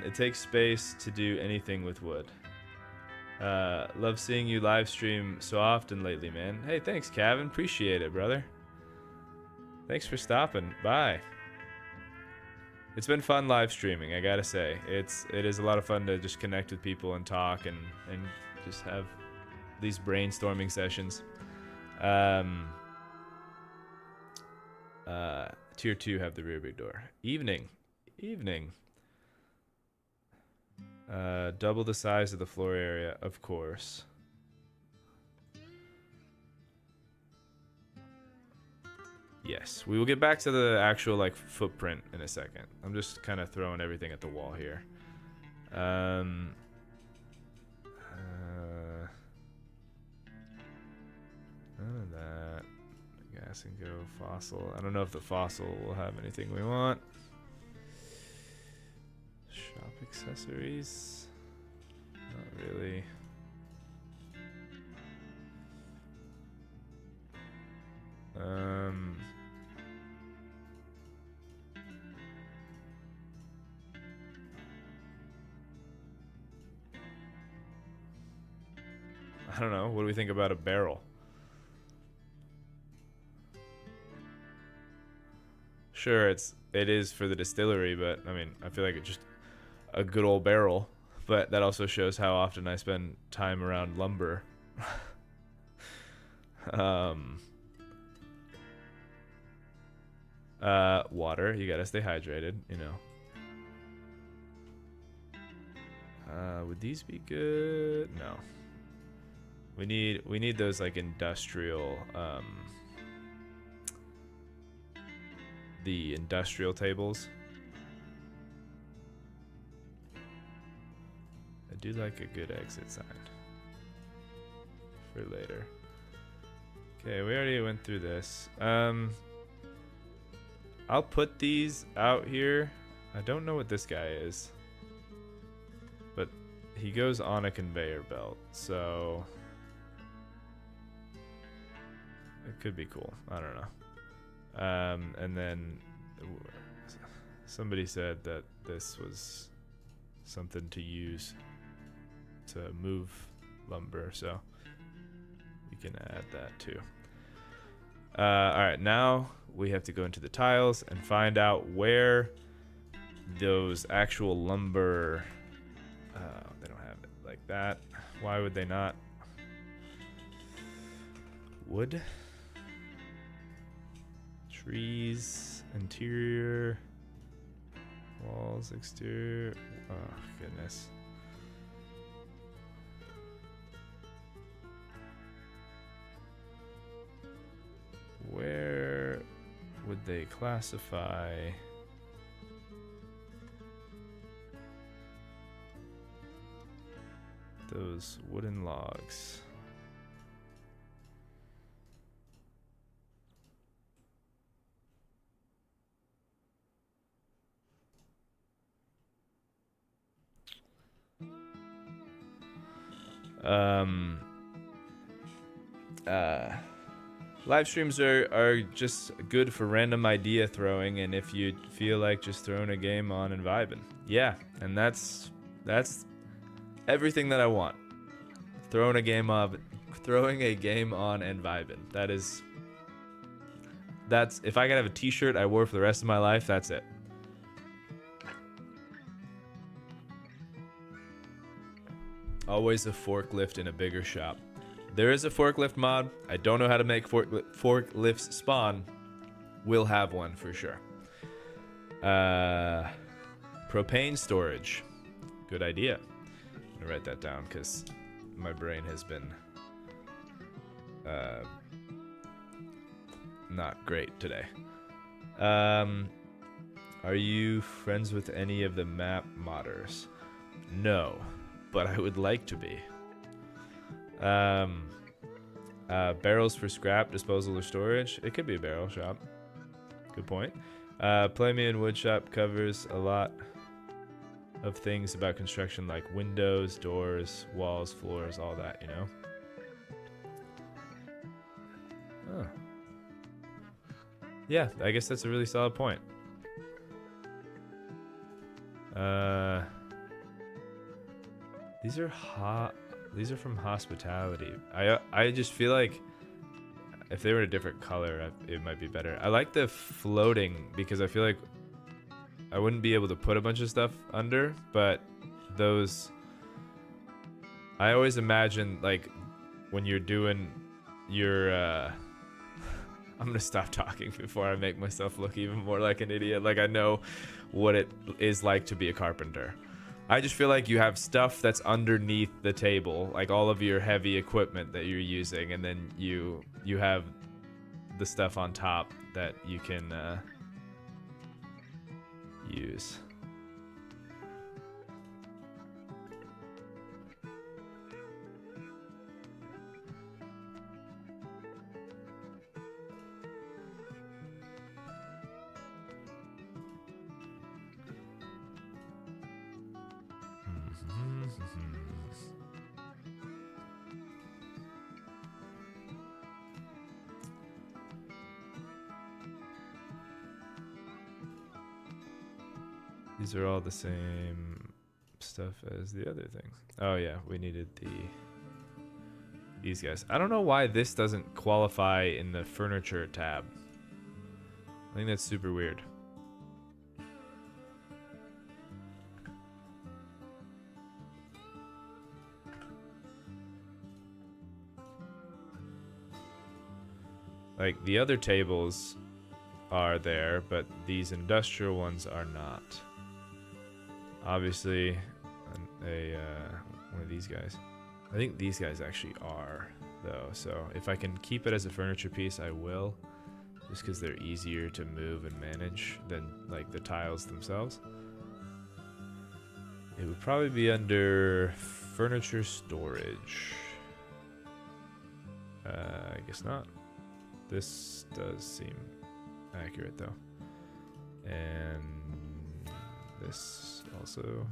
It takes space to do anything with wood. Love seeing you live stream so often lately, man. Hey, thanks, Kevin. Appreciate it, brother. Thanks for stopping by. It's been fun live streaming, I gotta say. It is a lot of fun to just connect with people and talk and just have these brainstorming sessions. Tier 2 have the rear big door. Evening. Double the size of the floor area, of course. Yes, we will get back to the actual like footprint in a second. I'm just kind of throwing everything at the wall here. None of that. Gas and go fossil. I don't know if the fossil will have anything we want. Shop accessories. Not really. I don't know. What do we think about a barrel? Sure, it is for the distillery, but I mean, I feel like it's just a good old barrel. But that also shows how often I spend time around lumber. Water. You gotta stay hydrated, you know. Would these be good? No. We need those like industrial the industrial tables. I do like a good exit sign for later. Okay, we already went through this. I'll put these out here. I don't know what this guy is, but he goes on a conveyor belt, so it could be cool. I don't know. And then somebody said that this was something to use to move lumber, so we can add that too. Alright, now we have to go into the tiles and find out where those actual lumber... they don't have it like that. Why would they not? Wood. Trees. Interior. Walls. Exterior. Oh, goodness. Where would they classify those wooden logs? Um, Live streams are just good for random idea throwing, and if you feel like just throwing a game on and vibing. Yeah, and that's everything that I want. Throwing a game on and vibing. That's if I could have a t-shirt I wore for the rest of my life, that's it. Always a forklift in a bigger shop. There is a forklift mod. I don't know how to make forklifts spawn. We'll have one for sure. Propane storage. Good idea. I'm gonna write that down because my brain has been not great today. Are you friends with any of the map modders? No, but I would like to be. Barrels for scrap, disposal, or storage. It could be a barrel shop. Good point. Play Me in Woodshop covers a lot of things about construction, like windows, doors, walls, floors, all that, you know? Oh. Yeah, I guess that's a really solid point. These are hot. These are from hospitality. I just feel like if they were a different color, it might be better. I like the floating because I feel like I wouldn't be able to put a bunch of stuff under, but those... I always imagine, like, when you're doing your... I'm gonna stop talking before I make myself look even more like an idiot. Like, I know what it is like to be a carpenter. I just feel like you have stuff that's underneath the table, like all of your heavy equipment that you're using, and then you have the stuff on top that you can use. These are all the same stuff as the other things. Oh yeah, we needed these guys. I don't know why this doesn't qualify in the furniture tab. I think that's super weird. Like the other tables are there, but these industrial ones are not. Obviously, one of these guys. I think these guys actually are, though. So if I can keep it as a furniture piece, I will. Just because they're easier to move and manage than like the tiles themselves. It would probably be under furniture storage. I guess not. This does seem accurate though. And this also.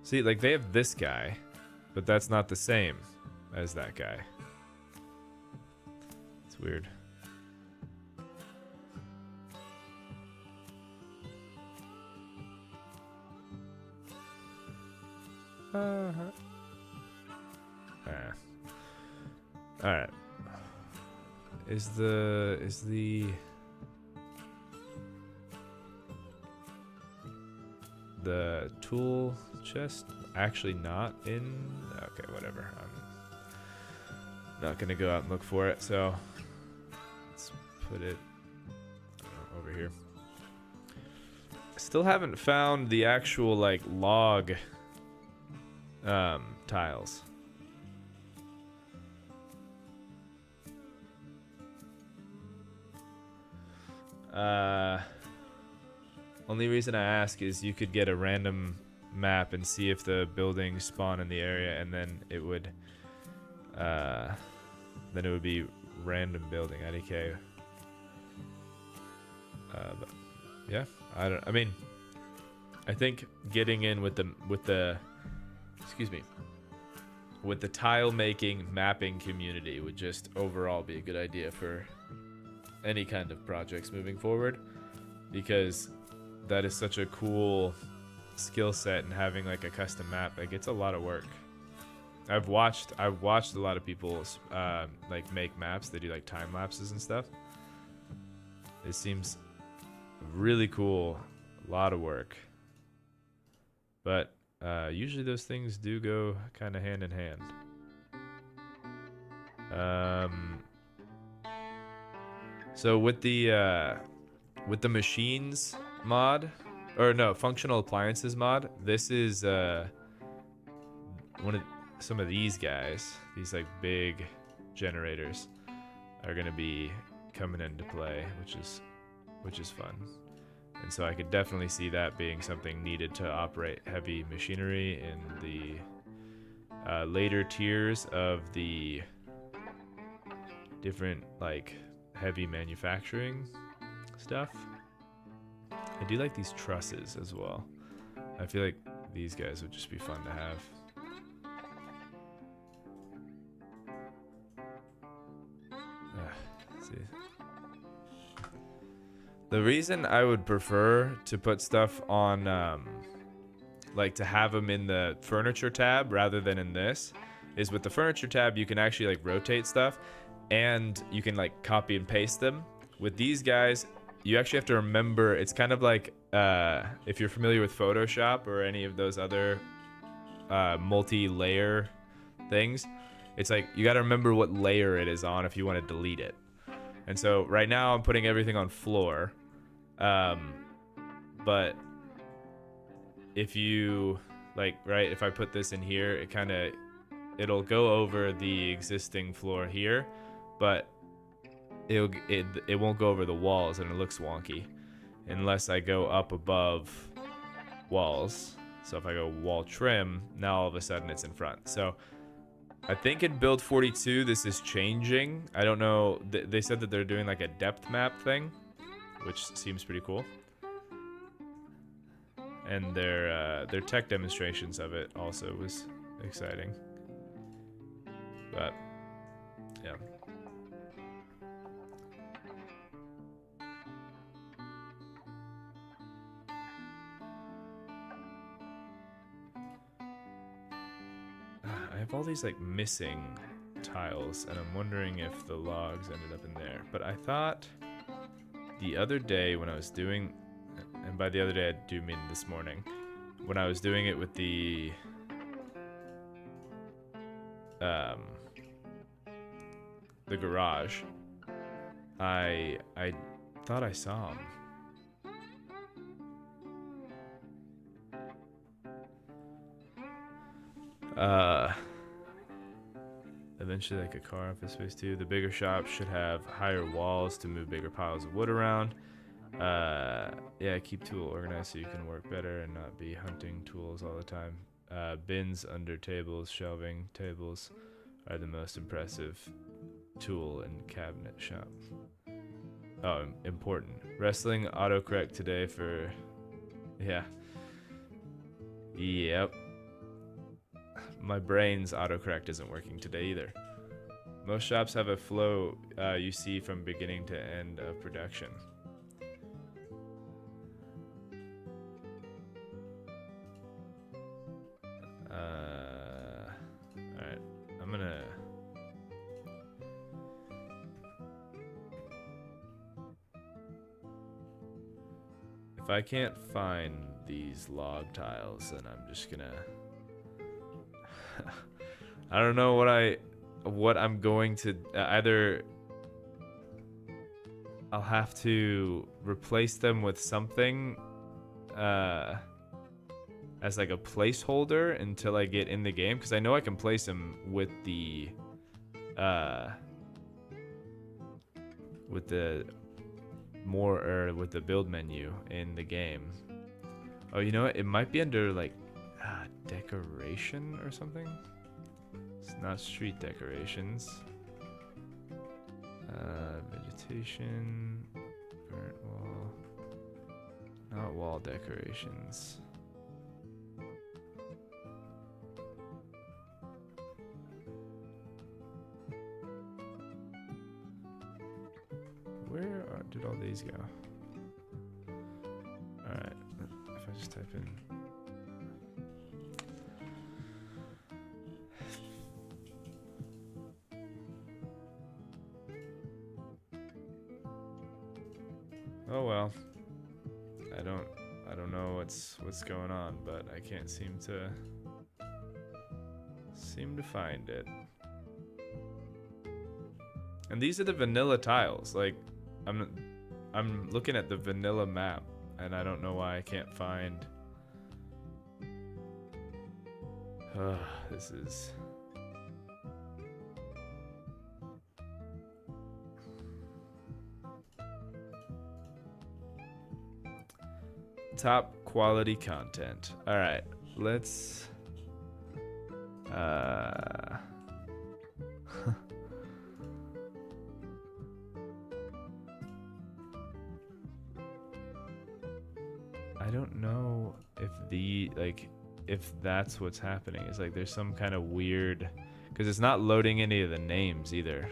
See, like they have this guy, but that's not the same as that guy. It's weird. All right. Is the tool chest actually not in? Okay, whatever. I'm not gonna go out and look for it. So let's put it over here. Still haven't found the actual like log tiles. Only reason I ask is you could get a random map and see if the buildings spawn in the area, and then it would be random building IDK. But yeah, I mean, I think getting in with the excuse me, with the tile making mapping community would just overall be a good idea for any kind of projects moving forward, because that is such a cool skill set, and having like a custom map, like it's a lot of work. I've watched a lot of people like make maps. They do like time lapses and stuff. It seems really cool, a lot of work, but usually those things do go kind of hand in hand. So with the machines mod, or no, functional appliances mod, this is some of these guys, these like big generators, are gonna be coming into play, which is fun. And so I could definitely see that being something needed to operate heavy machinery in the later tiers of the different like heavy manufacturing stuff. I do like these trusses as well. I feel like these guys would just be fun to have. Let's see. The reason I would prefer to put stuff on, like to have them in the furniture tab rather than in this, is with the furniture tab you can actually like rotate stuff, and you can like copy and paste them. With these guys, you actually have to remember, it's kind of like if you're familiar with Photoshop or any of those other multi-layer things, it's like you got to remember what layer it is on if you want to delete it. And so right now I'm putting everything on floor, but if you like, right, if I put this in here, it'll go over the existing floor here, but it won't go over the walls, and it looks wonky unless I go up above walls. So if I go wall trim, now all of a sudden it's in front. So I think in build 42 this is changing. I don't know. They said that they're doing like a depth map thing, which seems pretty cool. And their tech demonstrations of it also was exciting. But yeah. I have all these like missing tiles, and I'm wondering if the logs ended up in there. But I thought the other day when I was doing, and by the other day I do mean this morning, when I was doing it with the garage, I thought I saw them. Eventually like a car office space too. The bigger shops should have higher walls to move bigger piles of wood around. Yeah, keep tool organized so you can work better and not be hunting tools all the time. Bins under tables, shelving tables are the most impressive tool in cabinet shop. Oh, important. Wrestling autocorrect today for, yeah. Yep. My brain's autocorrect isn't working today either. Most shops have a flow you see from beginning to end of production. Alright, I'm gonna... If I can't find these log tiles, then I'm just gonna... I don't know what I'm going to either. I'll have to replace them with something as like a placeholder until I get in the game, because I know I can place them with the build menu in the game. Oh, you know what? It might be under like decoration or something. It's not street decorations. Vegetation, burnt wall. Not wall decorations. Did all these go? Alright, if I just type in. Oh well. I don't know what's going on, but I can't seem to find it. And these are the vanilla tiles. Like I'm looking at the vanilla map and I don't know why I can't find. This is top quality content. All right, let's I don't know if that's what's happening. It's like there's some kind of weird, because it's not loading any of the names either.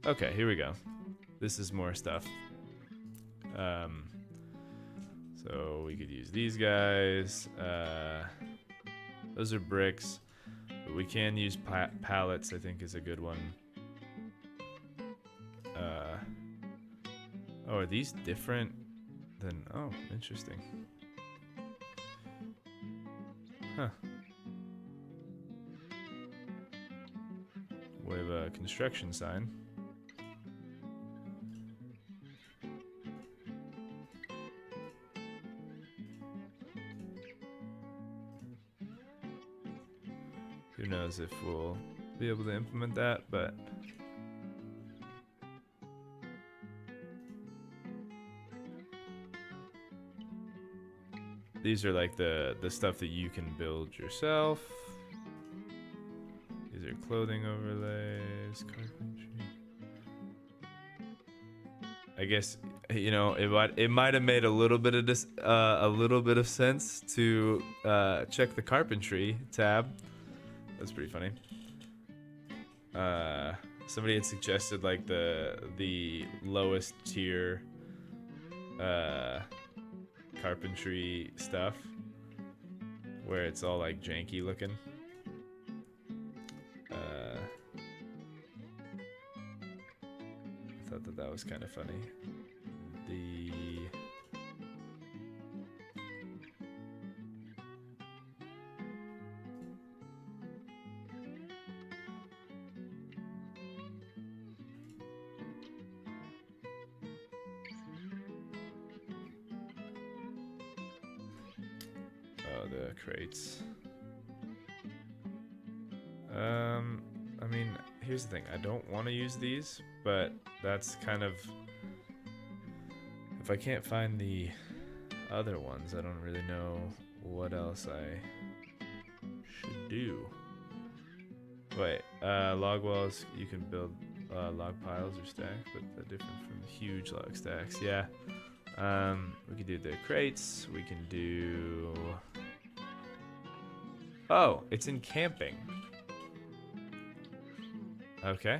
Okay, here we go. This is more stuff. So we could use these guys. Those are bricks, but we can use pallets. I think is a good one. Oh, are these different than? Oh, interesting. Huh. We have a construction sign. Who knows if we'll be able to implement that, but these are like the stuff that you can build yourself. These are clothing overlays, carpentry. I guess, you know, it might have made a little bit of this, a little bit of sense to check the carpentry tab. That's pretty funny. Somebody had suggested like the lowest tier carpentry stuff, where it's all like janky looking. I thought that was kind of funny. The crates. I mean, here's the thing. I don't want to use these, but that's kind of, if I can't find the other ones, I don't really know what else I should do. Wait, log walls, you can build log piles or stacks, but they're different from huge log stacks. Yeah. We can do the crates. We can do. Oh, it's in camping. Okay.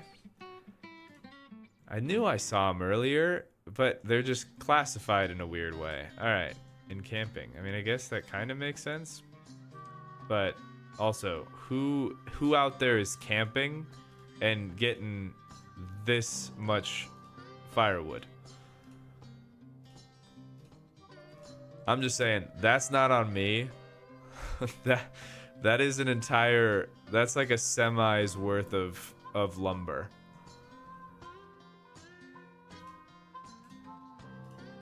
I knew I saw them earlier, but they're just classified in a weird way. All right, in camping. I mean, I guess that kind of makes sense. But also, who out there is camping and getting this much firewood? I'm just saying, that's not on me. That is an entire, that's like a semi's worth of lumber.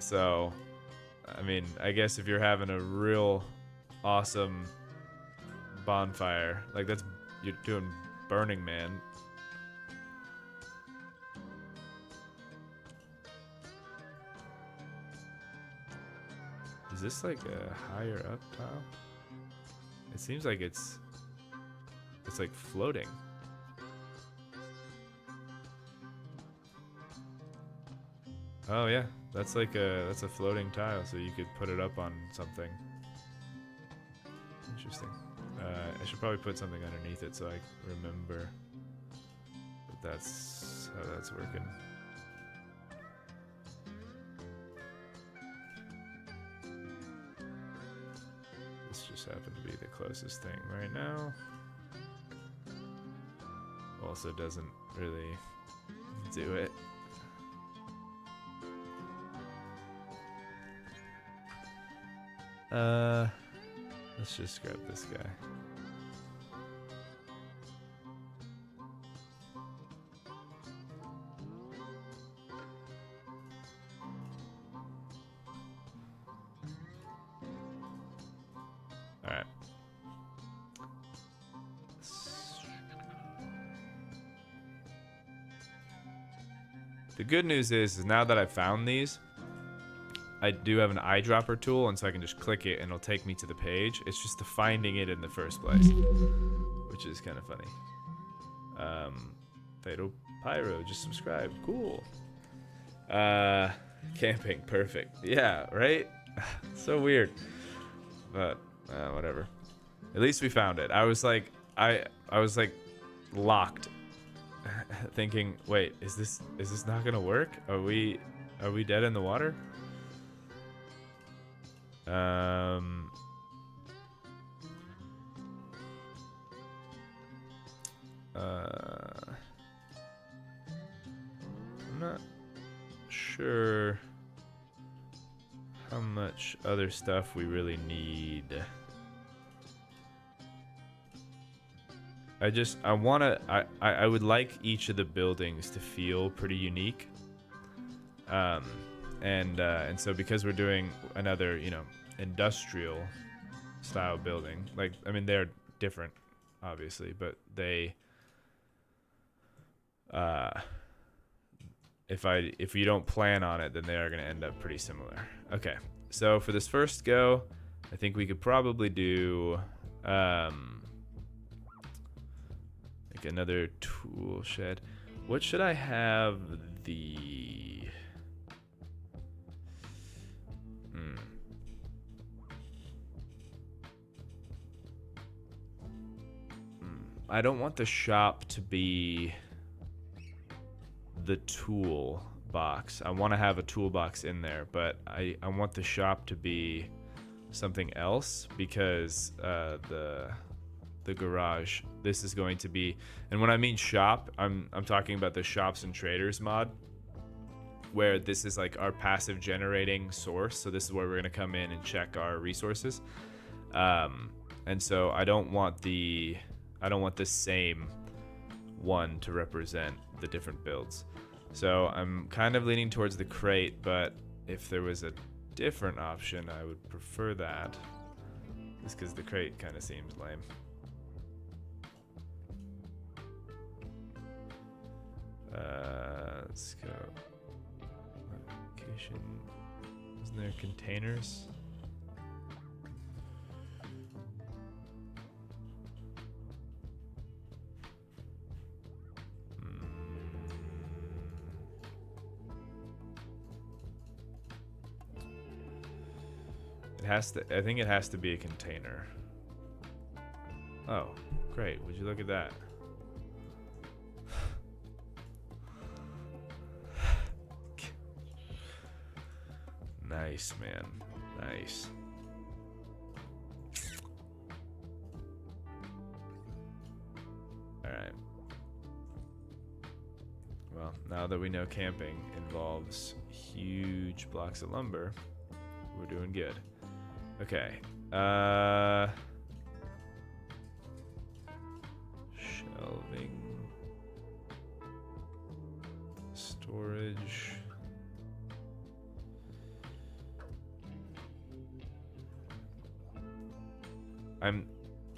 So, I mean, I guess if you're having a real awesome bonfire, like you're doing Burning Man. Is this like a higher up tile? It seems like it's like floating. Oh yeah, that's a floating tile, so you could put it up on something. Interesting. I should probably put something underneath it so I remember that that's how that's working. This just happened to be the closest thing right now. Also doesn't really do it. Let's just grab this guy. All right. The good news is now that I've found these, I do have an eyedropper tool, and so I can just click it and it'll take me to the page. It's just the finding it in the first place, which is kind of funny. Fatal Pyro just subscribed. Cool. Camping, perfect. Yeah, right? So weird. But whatever. At least we found it. I was like locked, thinking, wait, is this not gonna work? Are we dead in the water? I'm not sure how much other stuff we really need. I would like each of the buildings to feel pretty unique. And so because we're doing another, industrial style building, like, I mean, they're different, obviously, but they, if you don't plan on it, then they are going to end up pretty similar. Okay, so for this first go, I think we could probably do, like another tool shed. What should I have the... I don't want the shop to be the tool box. I want to have a toolbox in there, but I want the shop to be something else, because the garage, this is going to be, and when I mean shop, I'm talking about the shops and traders mod, where this is like our passive generating source. So this is where we're going to come in and check our resources. And so I don't want the same one to represent the different builds. So I'm kind of leaning towards the crate, but if there was a different option, I would prefer that, just because the crate kind of seems lame. Let's go. Location. Isn't there containers? It has to. I think it has to be a container. Oh, great! Would you look at that? Nice, man. Nice. Alright. Well, now that we know camping involves huge blocks of lumber, we're doing good. Okay. Shelving. Storage.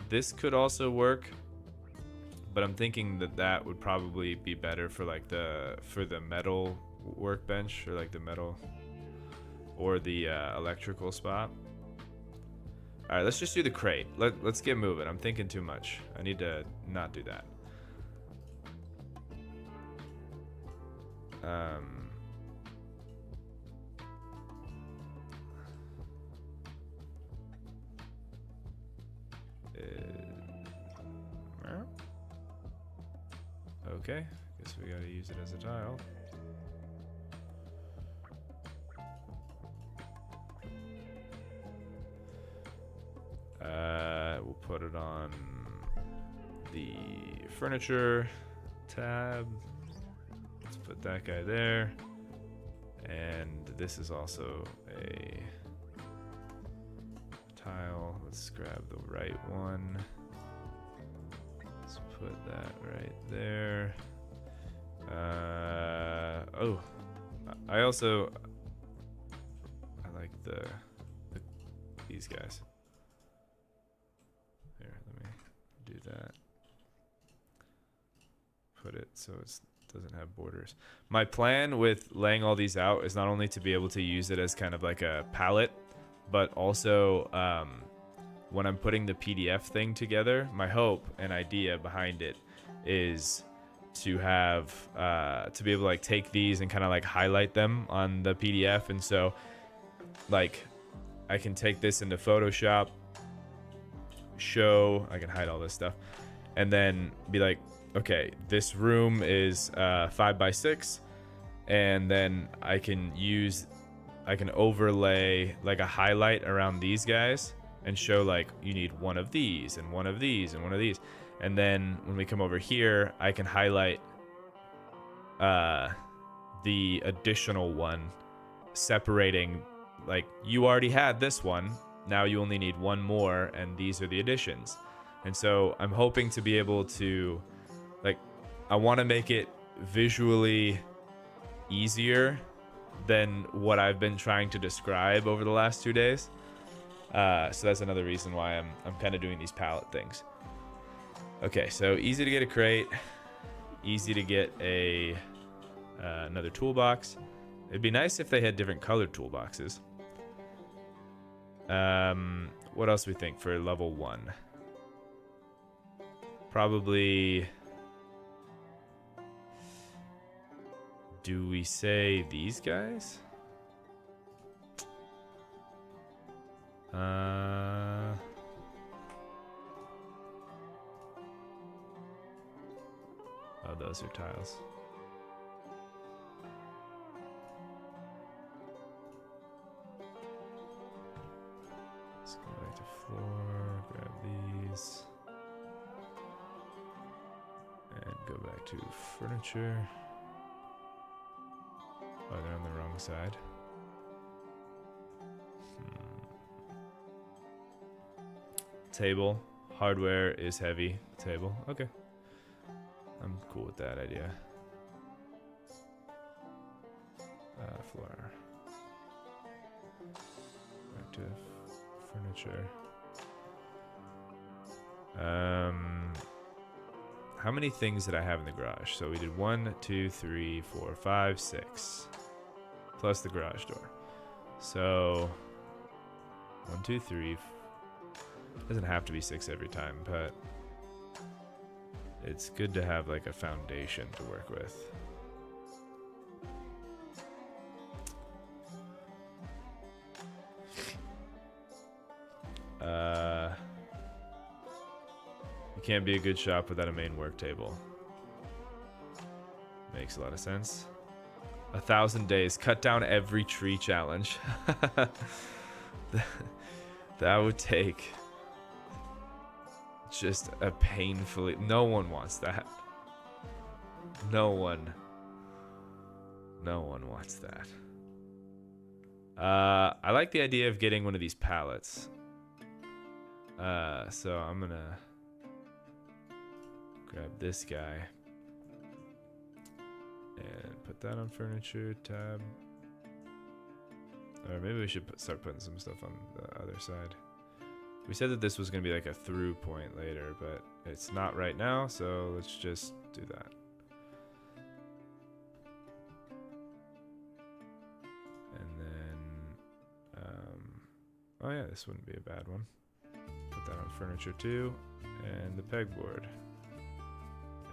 This could also work, but I'm thinking that would probably be better for like the metal workbench, or like the metal or the electrical spot. All right, let's just do the crate. Let's get moving. I'm thinking too much. I need to not do that. Okay, guess we gotta use it as a tile. We'll put it on the furniture tab. Let's put that guy there. And this is also a tile. Let's grab the right one. Let's put that right there. Oh, I like these guys. Here, let me do that. Put it so it doesn't have borders. My plan with laying all these out is not only to be able to use it as kind of like a palette, but also when I'm putting the PDF thing together, my hope and idea behind it is to have to be able to like take these and kind of like highlight them on the PDF. And so like I can take this into Photoshop, I can hide all this stuff, and then be like, okay, this room is 5x6, and then I can overlay like a highlight around these guys and show like you need one of these and one of these and one of these. And then when we come over here, I can highlight the additional one, separating like you already had this one, now you only need one more, and these are the additions. And so I'm hoping to be able to, like, I want to make it visually easier than what I've been trying to describe over the last 2 days. So that's another reason why I'm kind of doing these palette things. Okay, so easy to get a crate, easy to get another toolbox. It'd be nice if they had different colored toolboxes. What else do we think for level 1? Probably, do we say these guys? Oh, those are tiles. Let's go back to floor, grab these, and go back to furniture. Oh, they're on the wrong side. Table. Hardware is heavy. Table. Okay. I'm cool with that idea. Floor. Back to furniture. How many things did I have in the garage? So we did 1, 2, 3, 4, 5, 6. Plus the garage door. So 1, 2, 3. Doesn't have to be 6 every time, but it's good to have like a foundation to work with. You can't be a good shop without a main work table. Makes a lot of sense. 1,000 days. Cut down every tree challenge. That would take just a painfully... No one wants that. No one wants that. I like the idea of getting one of these pallets. So I'm gonna grab this guy and put that on furniture tab. Or maybe we should start putting some stuff on the other side. We said that this was going to be like a through point later, but it's not right now, so let's just do that. And then, oh yeah, this wouldn't be a bad one. Put that on furniture too, and the pegboard.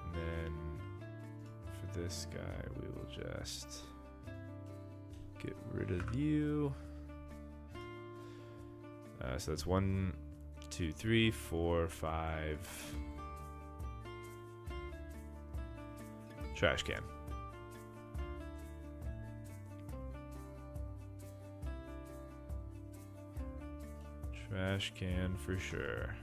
And then for this guy, we will just get rid of you. So that's 1, 2, 3, 4, 5. Trash can. Trash can for sure.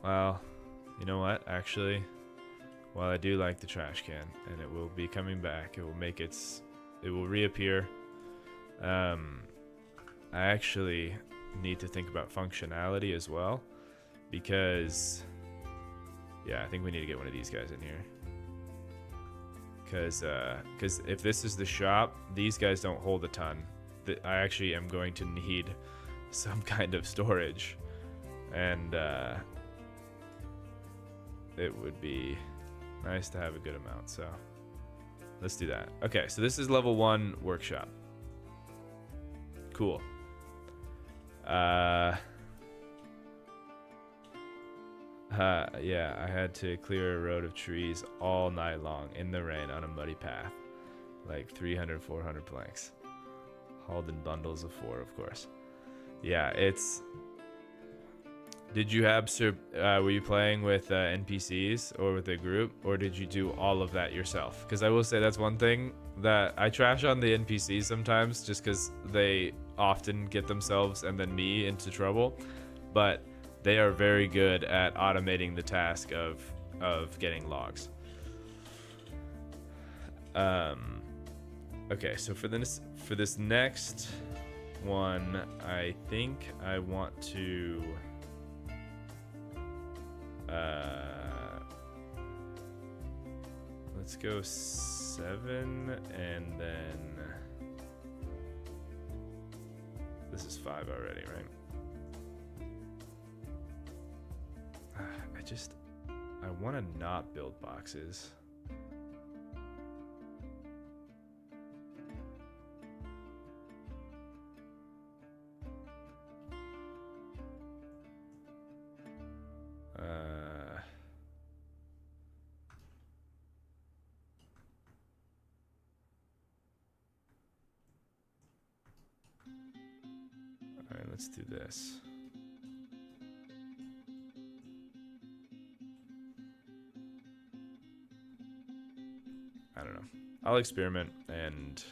Well, you know what? Actually, while I do like the trash can, and it will be coming back, it will reappear. I actually need to think about functionality as well, because, yeah, I think we need to get one of these guys in here. Because if this is the shop, these guys don't hold a ton. I actually am going to need some kind of storage. And it would be nice to have a good amount, so let's do that. Okay, so this is level 1 workshop. Cool. Yeah, I had to clear a road of trees all night long in the rain on a muddy path. Like 300, 400 planks. Hauled in bundles of 4, of course. Yeah, it's... Did you have, were you playing with NPCs or with a group, or did you do all of that yourself? Because I will say that's one thing that I trash on the NPCs sometimes, just because they often get themselves and then me into trouble, but they are very good at automating the task of getting logs. Okay, so for this next one, I think I want to. Let's go 7, and then this is 5 already, right? I want to not build boxes. Alright, let's do this. I don't know. I'll experiment, and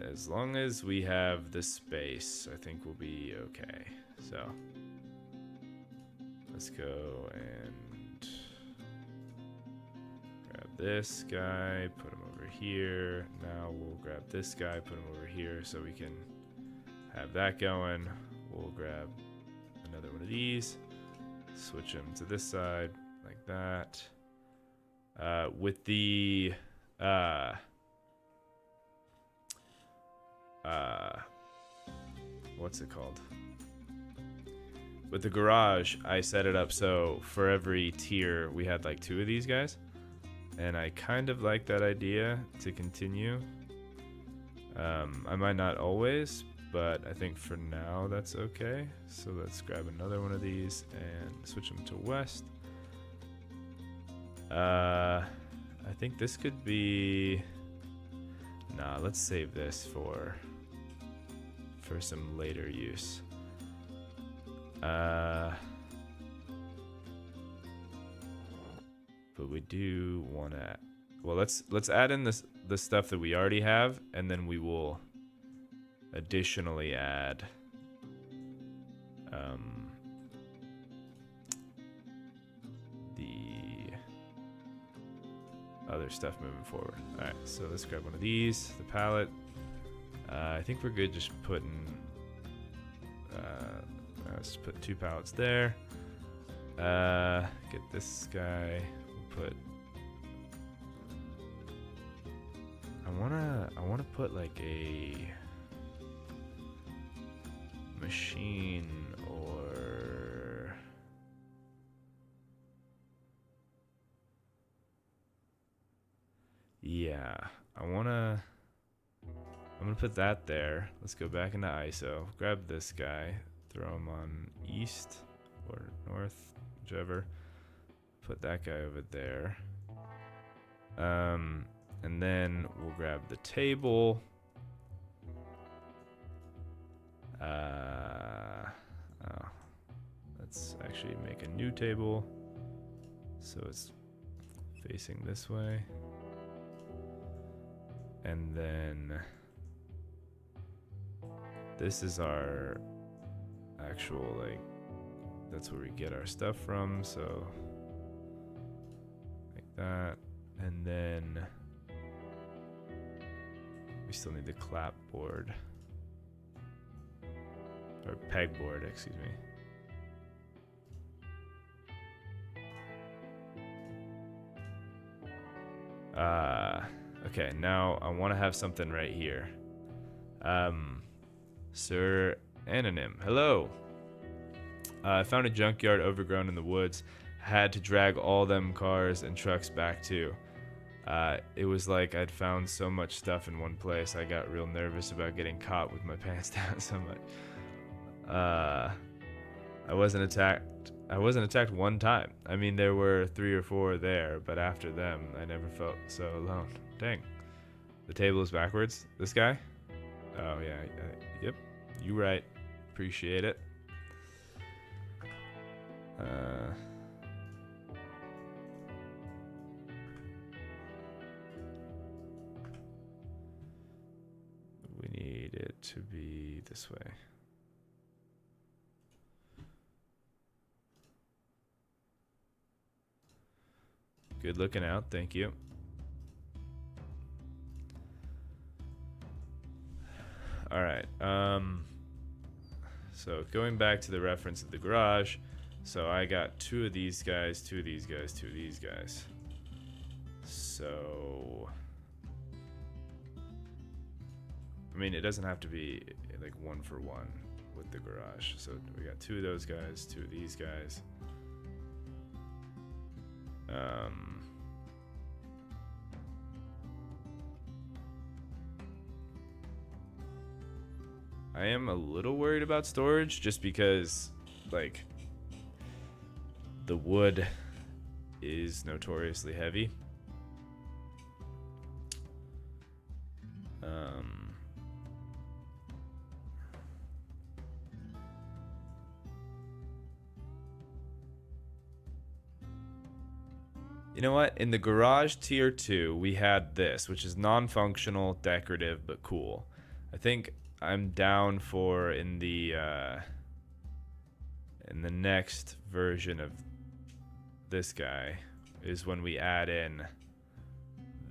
as long as we have the space, I think we'll be okay. So let's go and grab this guy, put him over here. Now we'll grab this guy, put him over here so we can have that going. We'll grab another one of these, switch them to this side like that. With the what's it called? With the garage, I set it up so for every tier we had like 2 of these guys, and I kind of like that idea to continue. I might not always, but I think for now that's okay. So let's grab another one of these and switch them to west. I think this could be... Nah, let's save this for some later use. But we do want to... Well, let's add in the stuff that we already have, and then we will additionally add the other stuff moving forward. All right, so let's grab one of these, the pallet. I think we're good just putting Let's put 2 pallets there. Get this guy. We'll put. I wanna put like a machine or. Yeah, I'm gonna put that there. Let's go back into ISO. Grab this guy, throw him on east or north, whichever. Put that guy over there. And then we'll grab the table. Let's actually make a new table so it's facing this way. And then this is our actual, like, that's where we get our stuff from, so like that. And then we still need the clapboard, or pegboard, excuse me. Okay, now I want to have something right here. Sir Anonym, hello. I found a junkyard overgrown in the woods. Had to drag all them cars and trucks back too. It was like I'd found so much stuff in one place. I got real nervous about getting caught with my pants down so much. I wasn't attacked one time. I mean, there were 3 or 4 there, but after them, I never felt so alone. Dang. The table is backwards. This guy? Oh, yeah. Yep. You right. Appreciate it. We need it to be this way. Good looking out, thank you. All right. So going back to the reference of the garage, so I got 2 of these guys, 2 of these guys, 2 of these guys. So, I mean, it doesn't have to be like 1 for 1 with the garage. So we got 2 of those guys, 2 of these guys. I am a little worried about storage just because, like, the wood is notoriously heavy. You know what? In the garage tier 2, we had this, which is non-functional, decorative, but cool. I think I'm down for in the next version of this guy is when we add in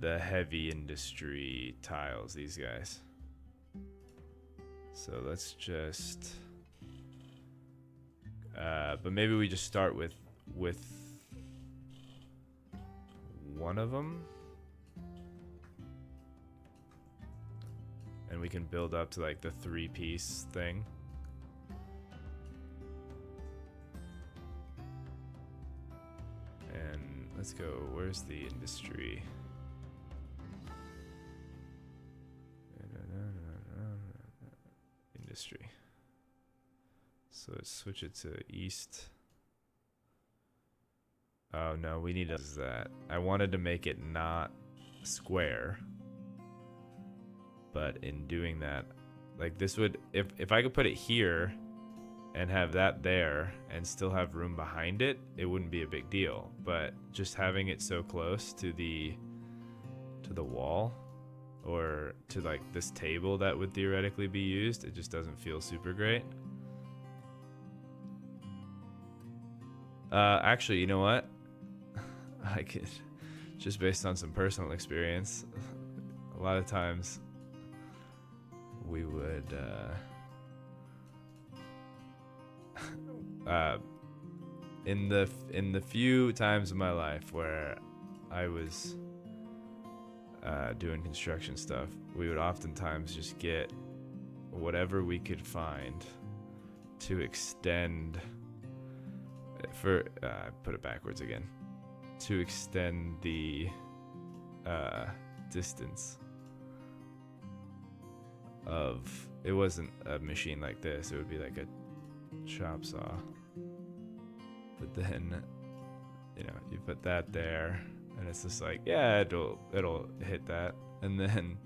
the heavy industry tiles, these guys. So let's just but maybe we just start with one of them, and we can build up to like the 3-piece thing. And let's go, where's the industry? Industry. So let's switch it to east. Oh no, we need that. I wanted to make it not square, but in doing that, like this would, if I could put it here and have that there and still have room behind it, it wouldn't be a big deal. But just having it so close to the wall or to like this table that would theoretically be used, it just doesn't feel super great. Actually, you know what? I could, just based on some personal experience, a lot of times we would in the few times in my life where I was doing construction stuff, we would oftentimes just get whatever we could find to extend put it backwards again, to extend the distance of, it wasn't a machine like this, it would be like a chop saw, but then you put that there and it's just like, yeah, it'll hit that, and then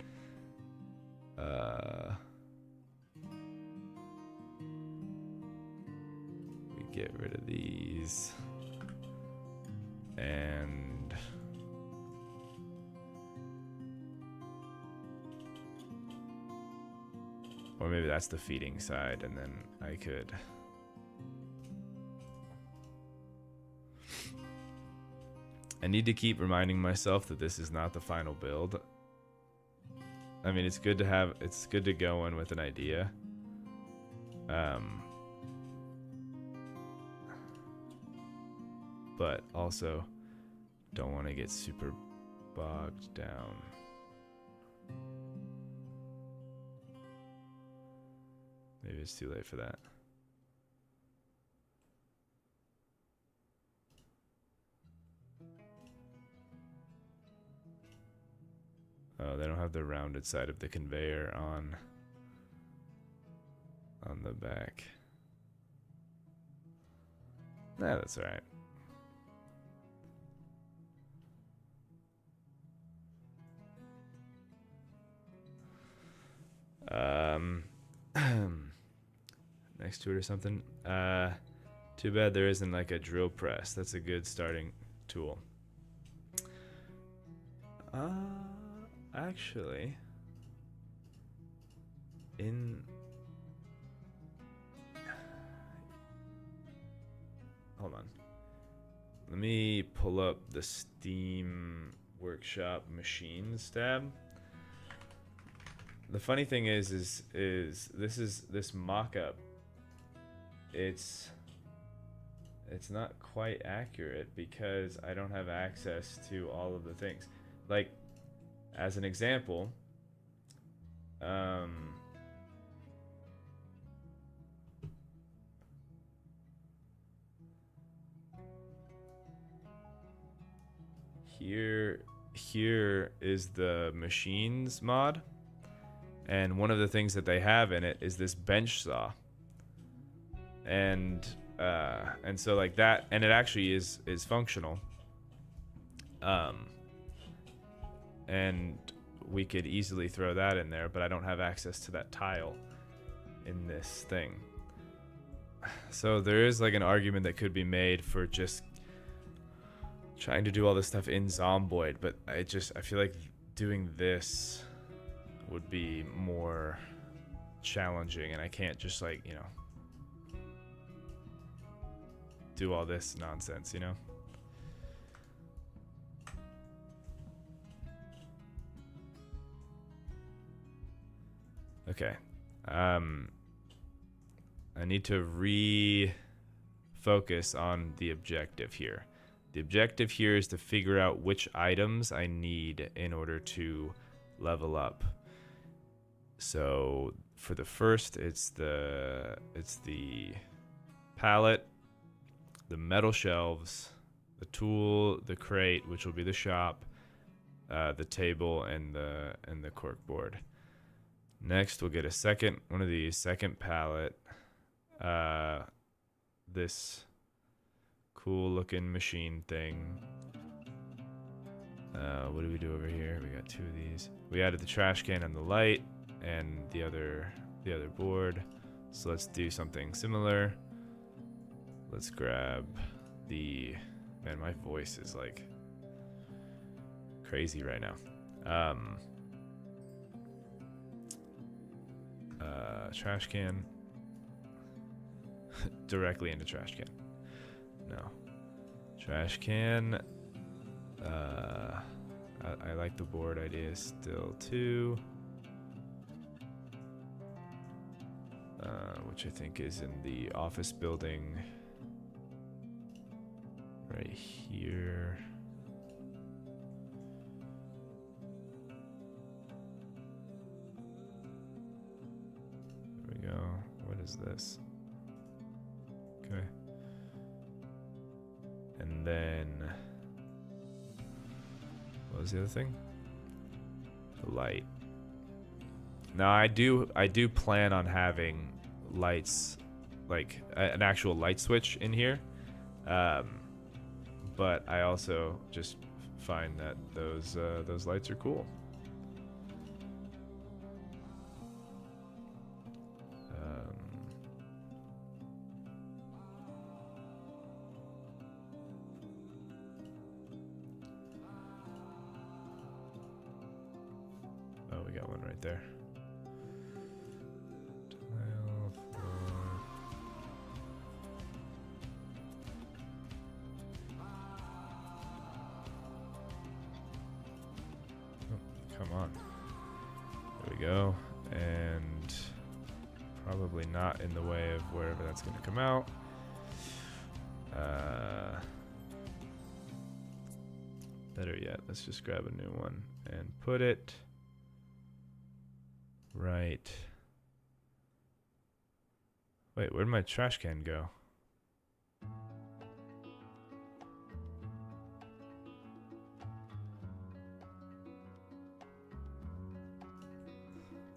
we get rid of these, and or maybe that's the feeding side, and then I could I need to keep reminding myself that this is not the final build. I mean, it's good to go in with an idea. But also don't want to get super bogged down. Maybe it's too late for that. Oh, they don't have the rounded side of the conveyor on the back. Nah, that's all right. Next to it or something. Too bad there isn't like a drill press. That's a good starting tool. Actually, hold on. Let me pull up the Steam Workshop Machines tab. The funny thing is this mock-up. It's not quite accurate because I don't have access to all of the things. Like, as an example, here is the machines mod, and one of the things that they have in it is this bench saw, and so like that, and it actually is functional. And we could easily throw that in there, but I don't have access to that tile in this thing. So there is like an argument that could be made for just trying to do all this stuff in Zomboid, but I feel like doing this would be more challenging, and I can't just like, do all this nonsense, Okay. I need to refocus on the objective here. The objective here is to figure out which items I need in order to level up. So for the first, it's the pallet, the metal shelves, the tool, the crate, which will be the shop, the table, and the cork board. Next, we'll get one of these, second pallet. This cool looking machine thing. What do we do over here? We got two of these. We added the trash can and the light and the other board. So let's do something similar. Let's grab man, my voice is like crazy right now. Trash can. Directly into trash can. No. Trash can. I like the board idea still too. which I think is in the office building right here. There we go. What is this? Okay. And then what was the other thing? The light. Now I do plan on having lights, like an actual light switch in here, but I also just find that those lights are cool. Oh, we got one right there. Tile floor. Oh, come on. There we go. And probably not in the way of wherever that's going to come out. Better yet, let's just grab a new one and put it right. Wait, where'd my trash can go?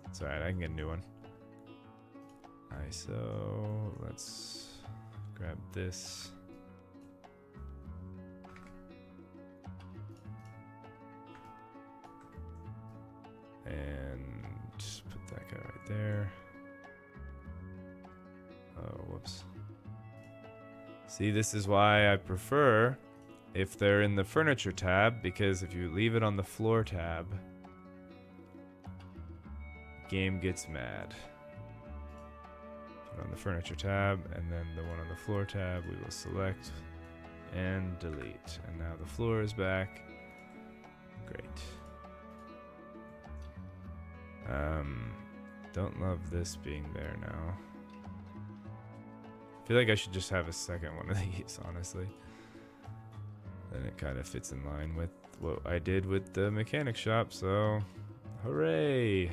It's alright, I can get a new one. ISO, let's grab this. And put that guy right there. Oh, whoops. See, this is why I prefer if they're in the furniture tab, because if you leave it on the floor tab, game gets mad. Put it on the furniture tab, and then the one on the floor tab we will select and delete. And now the floor is back. Great. Don't love this being there now. I feel like I should just have a second one of these, honestly. Then it kind of fits in line with what I did with the mechanic shop, so hooray!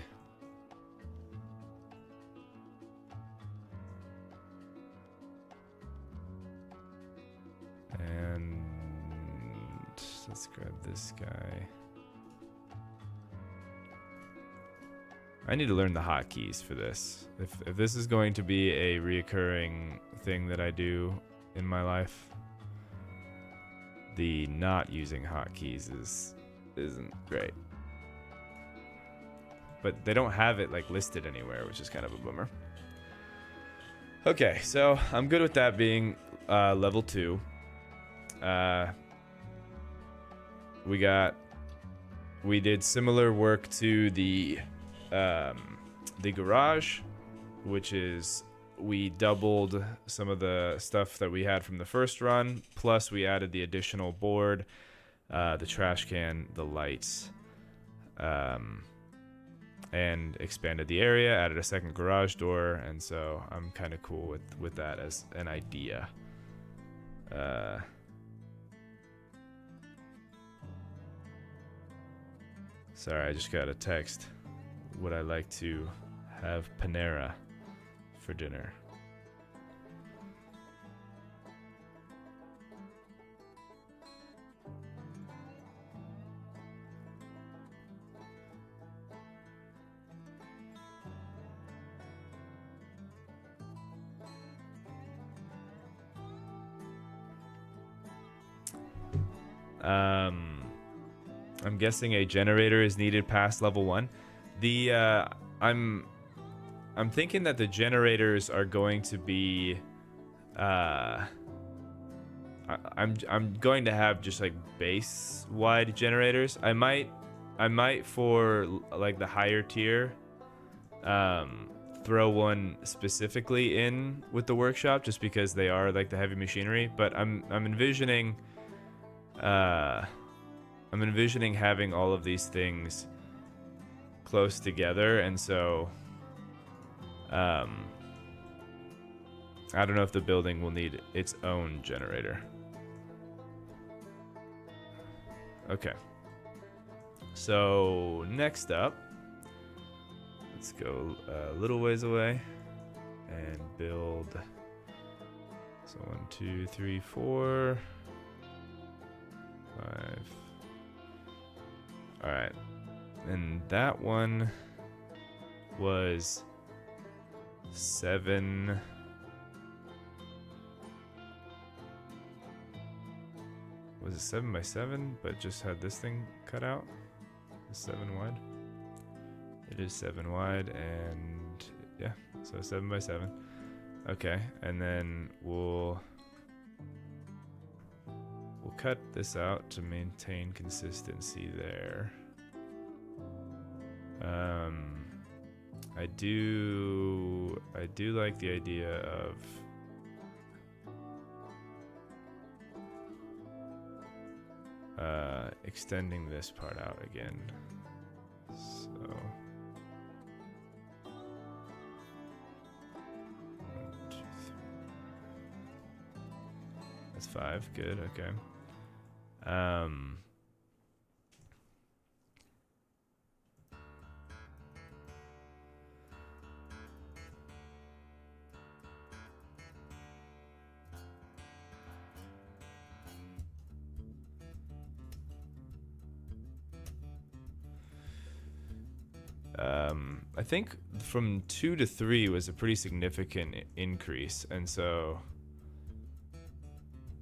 And let's grab this guy. I need to learn the hotkeys for this. If this is going to be a reoccurring thing that I do in my life, the not using hotkeys isn't great. But they don't have it like listed anywhere, which is kind of a bummer. Okay, so I'm good with that being level 2. We did similar work to the garage, which is we doubled some of the stuff that we had from the first run, plus we added the additional board, the trash can, the lights, and expanded the area, added a second garage door, and so I'm kind of cool with that as an idea. Sorry, I just got a text. Would I like to have Panera for dinner? I'm guessing a generator is needed past level 1. I'm thinking that the generators are going to be I'm going to have just like base wide generators. I might for like the higher tier throw one specifically in with the workshop just because they are like the heavy machinery, but I'm envisioning having all of these things close together, and so I don't know if the building will need its own generator. Okay. So next up, let's go a little ways away and build. So 1, 2, 3, 4, 5. All right, and that one was 7. Was it 7 by 7, but just had this thing cut out? It's 7 wide. It is 7 wide, and yeah, so 7 by 7. Okay, and then we'll cut this out to maintain consistency there. I do like the idea of extending this part out again. So 1, 2, 3. That's 5. Good. Okay. I think from 2 to 3 was a pretty significant increase, and so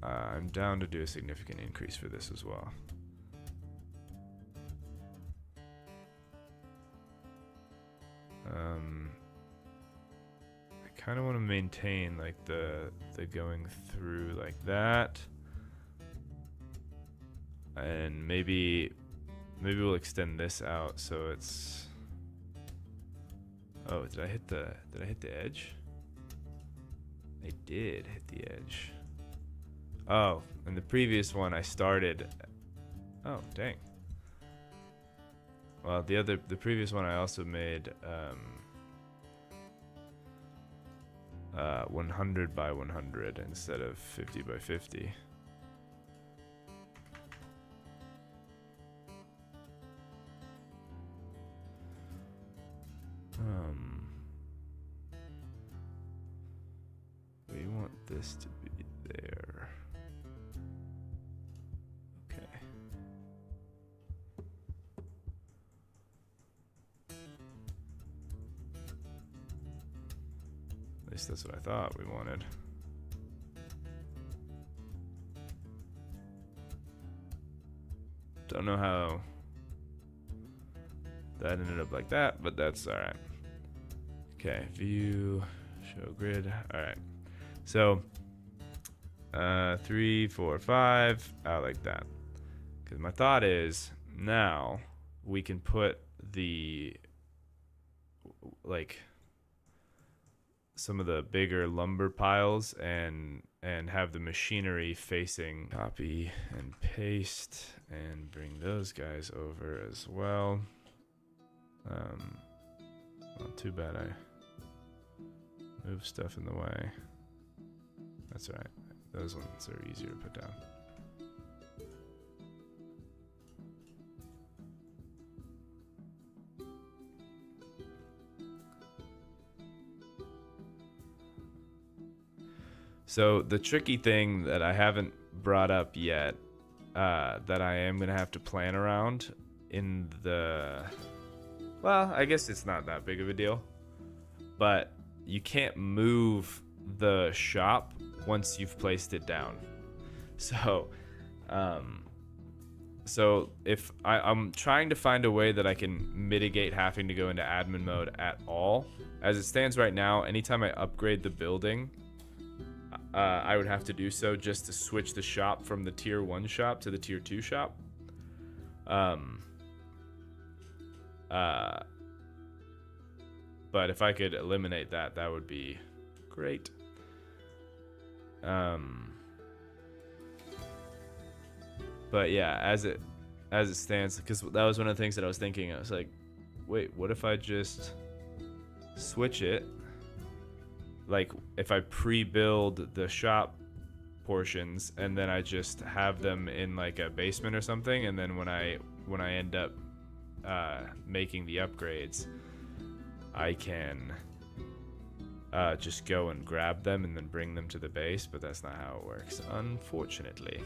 I'm down to do a significant increase for this as well. I kind of want to maintain like the going through like that, and maybe we'll extend this out so it's. Oh, did I hit the edge? I did hit the edge. Oh, and the previous one I started. Oh, dang. Well, the previous one I also made 100 by 100 instead of 50 by 50. We want this to be there. Okay. At least that's what I thought we wanted. Don't know how that ended up like that, but that's all right. Okay, view, show grid. All right. So 3, 4, 5 out like that. Because my thought is now we can put the like some of the bigger lumber piles and have the machinery facing. Copy and paste and bring those guys over as well. Well, too bad I move stuff in the way. That's all right. Those ones are easier to put down. So the tricky thing that I haven't brought up yet, that I am gonna have to plan around in the, well, I guess it's not that big of a deal, but you can't move the shop once you've placed it down. So if I'm trying to find a way that I can mitigate having to go into admin mode at all. As it stands right now, anytime I upgrade the building, I would have to do so just to switch the shop from the tier 1 shop to the tier 2 shop. But if I could eliminate that, that would be great. But yeah, as it stands, because that was one of the things that I was thinking. I was like, wait, what if I just switch it like if I pre-build the shop portions and then I just have them in like a basement or something, and then when I end up making the upgrades, I can just go and grab them and then bring them to the base, but that's not how it works, unfortunately.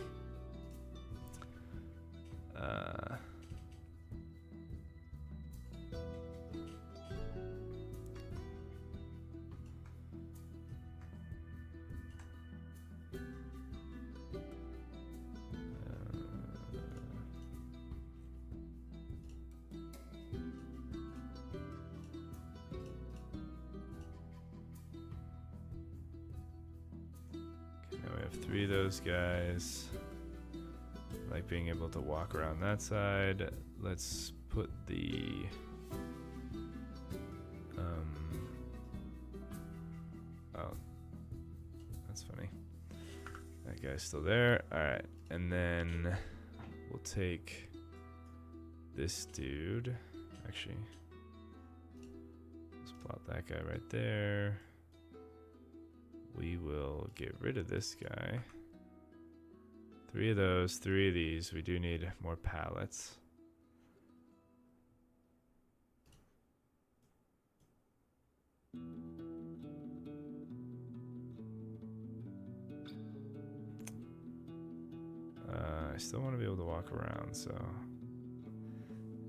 Now we have 3 of those guys. I like being able to walk around that side. Let's put the oh, that's funny. That guy's still there. All right, and then we'll take this dude. Actually, let's plot that guy right there. We will get rid of this guy. 3 of those, 3 of these. We do need more pallets. I still want to be able to walk around, so...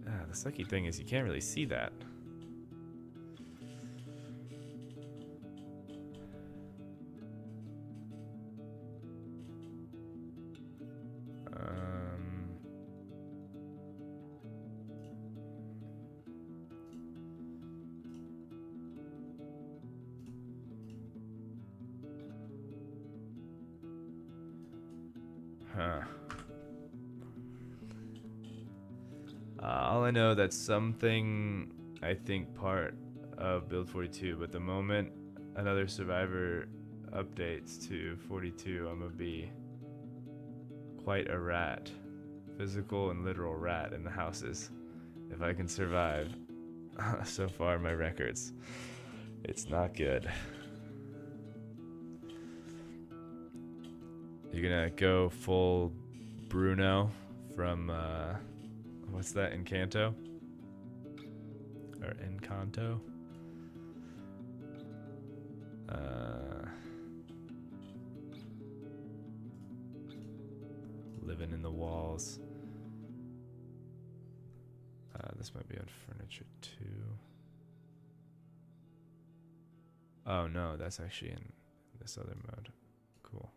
the sucky thing is you can't really see that. All I know, that's something I think part of build 42, but the moment another survivor updates to 42, I'm gonna be quite a rat, physical and literal rat in the houses, if I can survive. So far my records, it's not good. You're gonna go full Bruno from what's that, Encanto? Or Encanto? Living in the walls. This might be on furniture too. Oh no, that's actually in this other mode. Cool.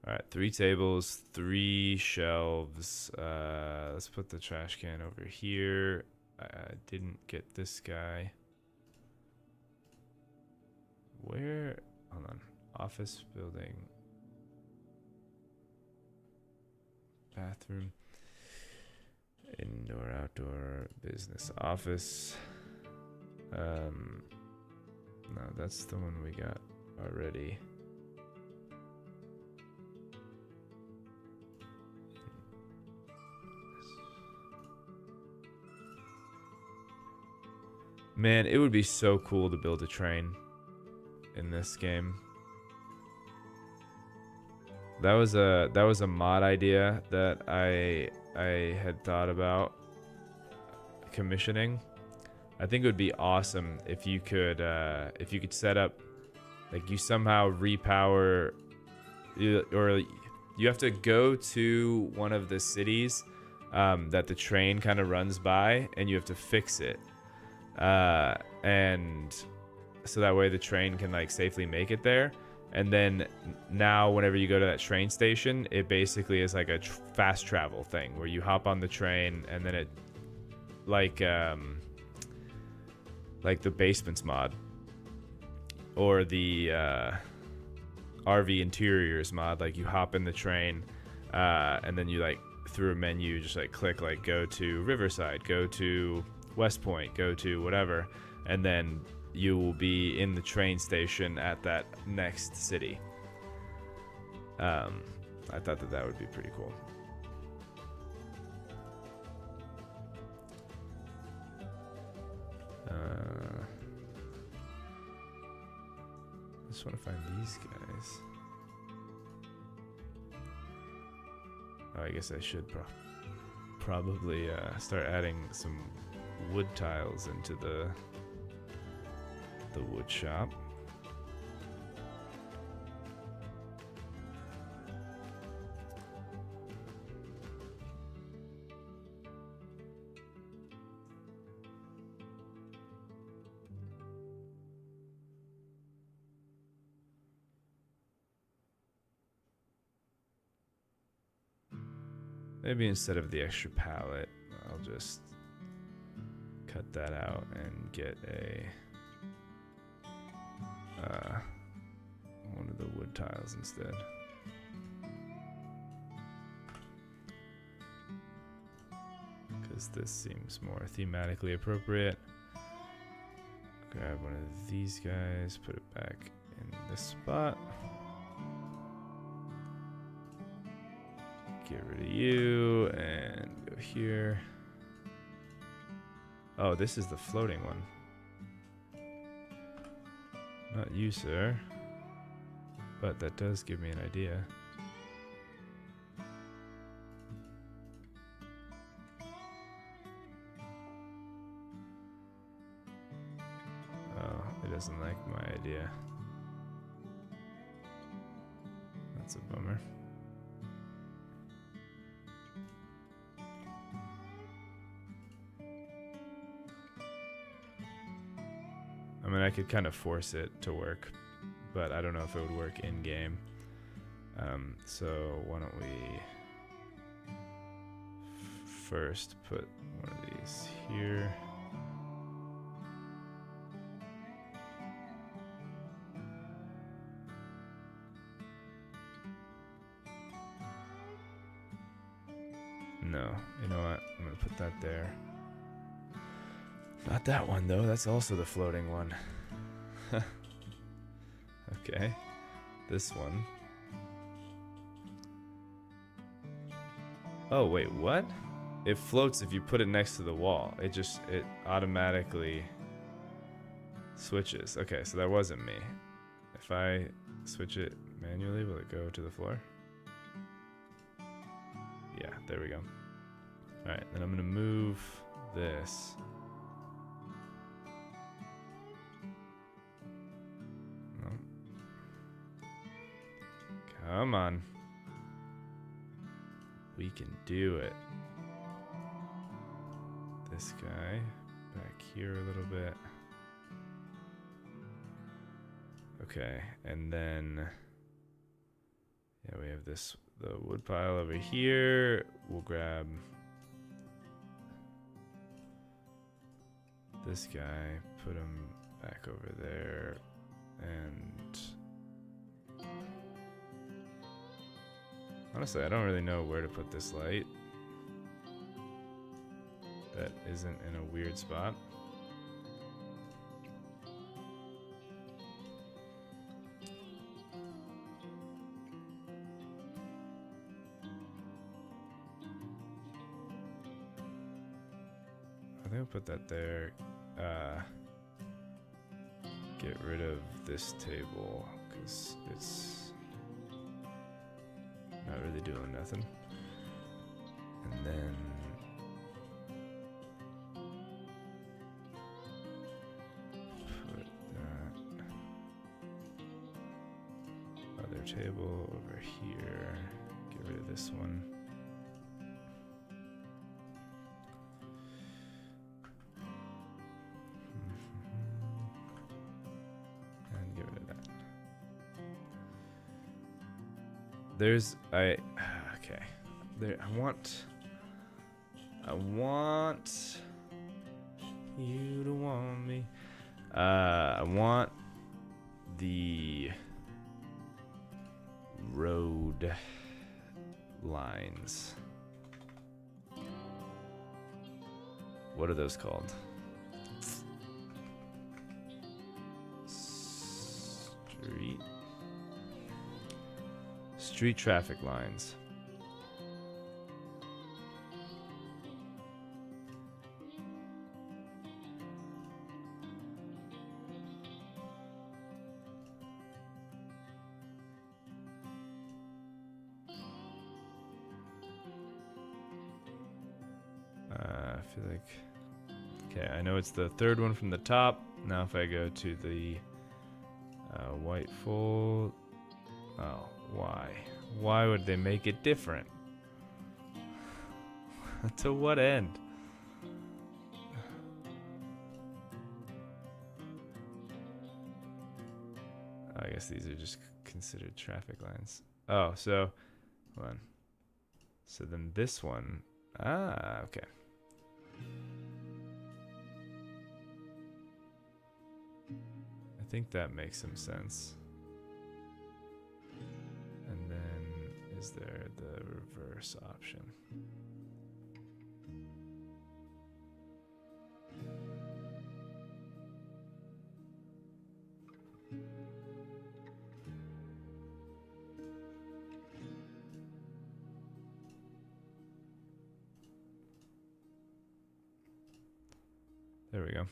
Alright, 3 tables, 3 shelves. Let's put the trash can over here. I didn't get this guy. Where? Hold on. Office building. Bathroom. Indoor, outdoor, business, office. No, that's the one we got already. Man, it would be so cool to build a train in this game. That was a mod idea that I had thought about commissioning. I think it would be awesome if you could set up, like, you somehow repower, or you have to go to one of the cities that the train kind of runs by, and you have to fix it. And so that way the train can like safely make it there. And then now whenever you go to that train station, it basically is like a fast travel thing where you hop on the train and then it like the Basements mod or the RV Interiors mod. Like you hop in the train and then you like through a menu just like click like go to Riverside, go to West Point, go to whatever, and then you will be in the train station at that next city. I thought that would be pretty cool. just want to find these guys. Oh, I guess I should probably start adding some wood tiles into the wood shop. Maybe instead of the extra pallet, I'll just cut that out and get a one of the wood tiles instead. Because this seems more thematically appropriate. Grab one of these guys, put it back in this spot. Get rid of you and go here. Oh, this is the floating one. Not you, sir. But that does give me an idea. Oh, it doesn't like my idea. That's a bummer. I mean, I could kind of force it to work, but I don't know if it would work in game. So why don't we first put one of these here. No, you know what? I'm gonna put that there. Not that one, though. That's also the floating one. Okay. This one. Oh, wait, what? It floats if you put it next to the wall. It automatically switches. Okay, so that wasn't me. If I switch it manually, will it go to the floor? Yeah, there we go. Alright, then I'm going to move this. Come on. We can do it. This guy back here a little bit. Okay, and then yeah, we have the wood pile over here. We'll grab this guy, put him back over there, and honestly, I don't really know where to put this light that isn't in a weird spot. I think I'll put that there. Get rid of this table because it's not really doing nothing. And then put that other table over here. Get rid of this one. And get rid of that. Okay. I want you to want me. I want the road lines. What are those called? Street traffic lines. I feel like... Okay, I know it's the third one from the top. Now if I go to the white fold... Oh, why? Why would they make it different? To what end? I guess these are just considered traffic lines. Oh, so... Hold on. So then this one... Ah, okay. I think that makes some sense. And then is there the reverse option? There we go.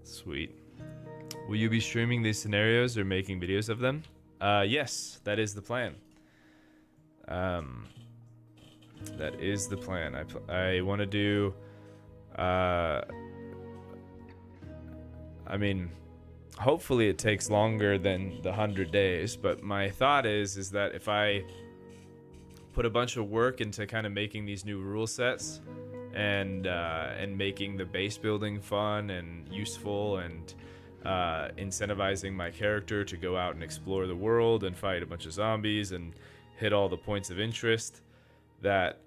Sweet. Will you be streaming these scenarios or making videos of them? Yes, that is the plan. That is the plan. I want to do... I mean, hopefully it takes longer than the 100 days, but my thought is that if I put a bunch of work into kind of making these new rule sets and making the base building fun and useful and incentivizing my character to go out and explore the world and fight a bunch of zombies and hit all the points of interest, that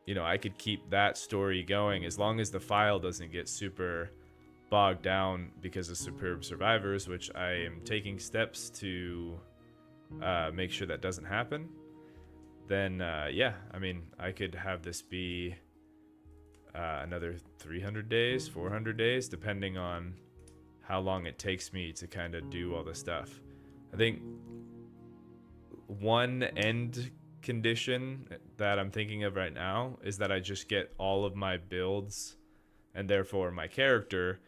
you know, I could keep that story going as long as the file doesn't get super bogged down because of Superb Survivors, which I am taking steps to make sure that doesn't happen. Then yeah, I mean, I could have this be another 300 days, 400 days, depending on how long it takes me to kind of do all the stuff. I think one end condition that I'm thinking of right now is that I just get all of my builds, and therefore my character,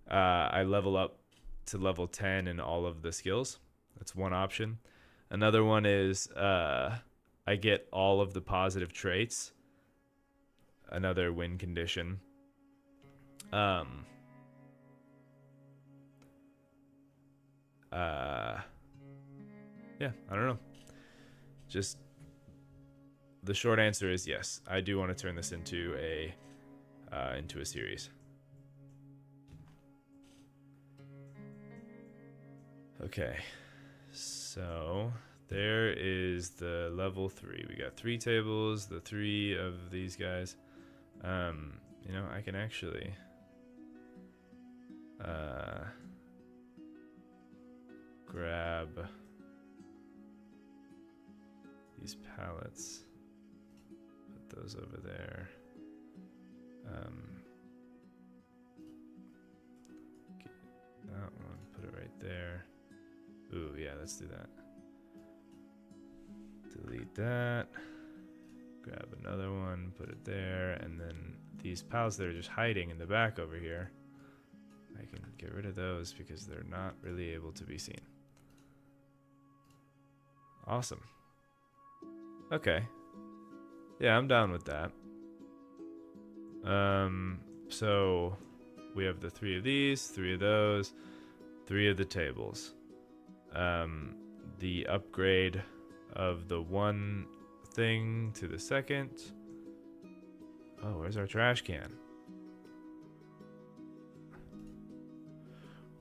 I level up to level 10 in all of the skills. That's one option. Another one is I get all of the positive traits. Another win condition. Yeah, I don't know. Just the short answer is yes. I do want to turn this into a series. Okay, so there is the level 3. We got 3 tables, the 3 of these guys. You know, I can actually grab these pallets, put those over there. Get that one, put it right there. Ooh, yeah, let's do that. Delete that. Grab another one, put it there, and then these pallets that are just hiding in the back over here, I can get rid of those because they're not really able to be seen. Awesome. Okay. Yeah, I'm down with that. So we have the 3 of these, 3 of those, 3 of the tables. The upgrade of the one thing to the second. Oh, where's our trash can?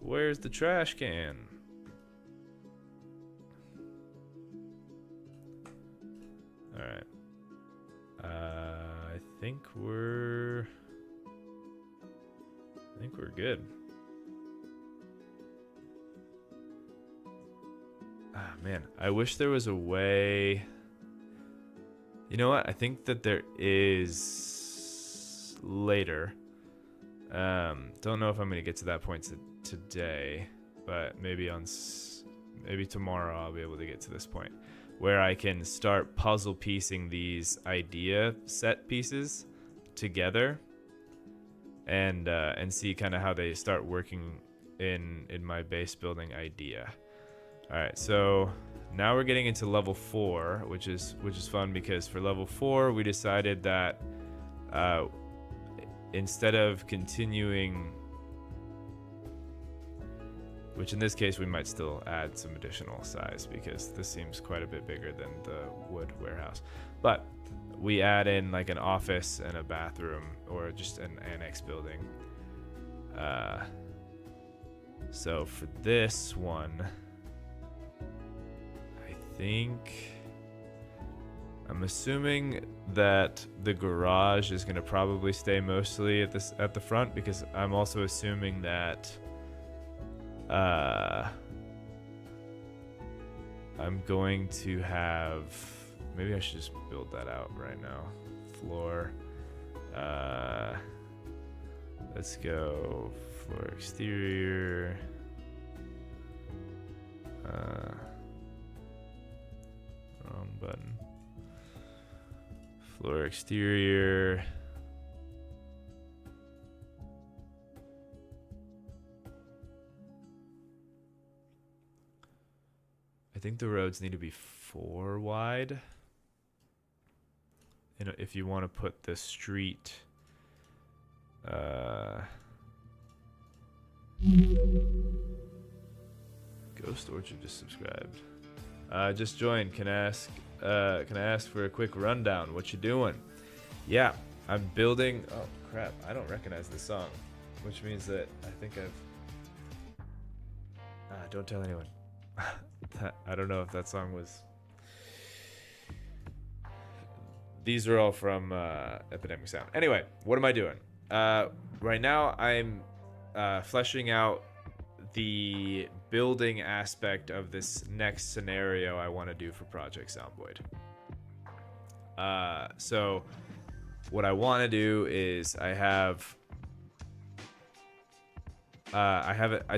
Where's the trash can? All right. I think we're good. Ah, man, I wish there was a way. You know what? I think that there is later. Don't know if I'm gonna get to that point today. but maybe maybe tomorrow I'll be able to get to this point where I can start puzzle piecing these idea set pieces together and see kind of how they start working in my base building idea. All right, so now we're getting into level 4, which is fun because for level 4 we decided that instead of continuing, which in this case we might still add some additional size because this seems quite a bit bigger than the wood warehouse, but we add in like an office and a bathroom or just an annex building. So for this one, I'm assuming that the garage is going to probably stay mostly at the front because I'm also assuming that I'm going to have, maybe I should just build that out right now. Floor. Let's go floor exterior. Wrong button. Floor exterior. I think the roads need to be 4 wide. If you want to put the street, Ghost Orchard just subscribed. Just joined. Can I ask for a quick rundown? What you doing? Yeah, I'm building. Oh crap! I don't recognize this song, which means that I think I've. Don't tell anyone. I don't know if that song was. These are all from Epidemic Sound. Anyway, what am I doing? Right now, I'm fleshing out the building aspect of this next scenario I want to do for Project Zomboid. So what I want to do is I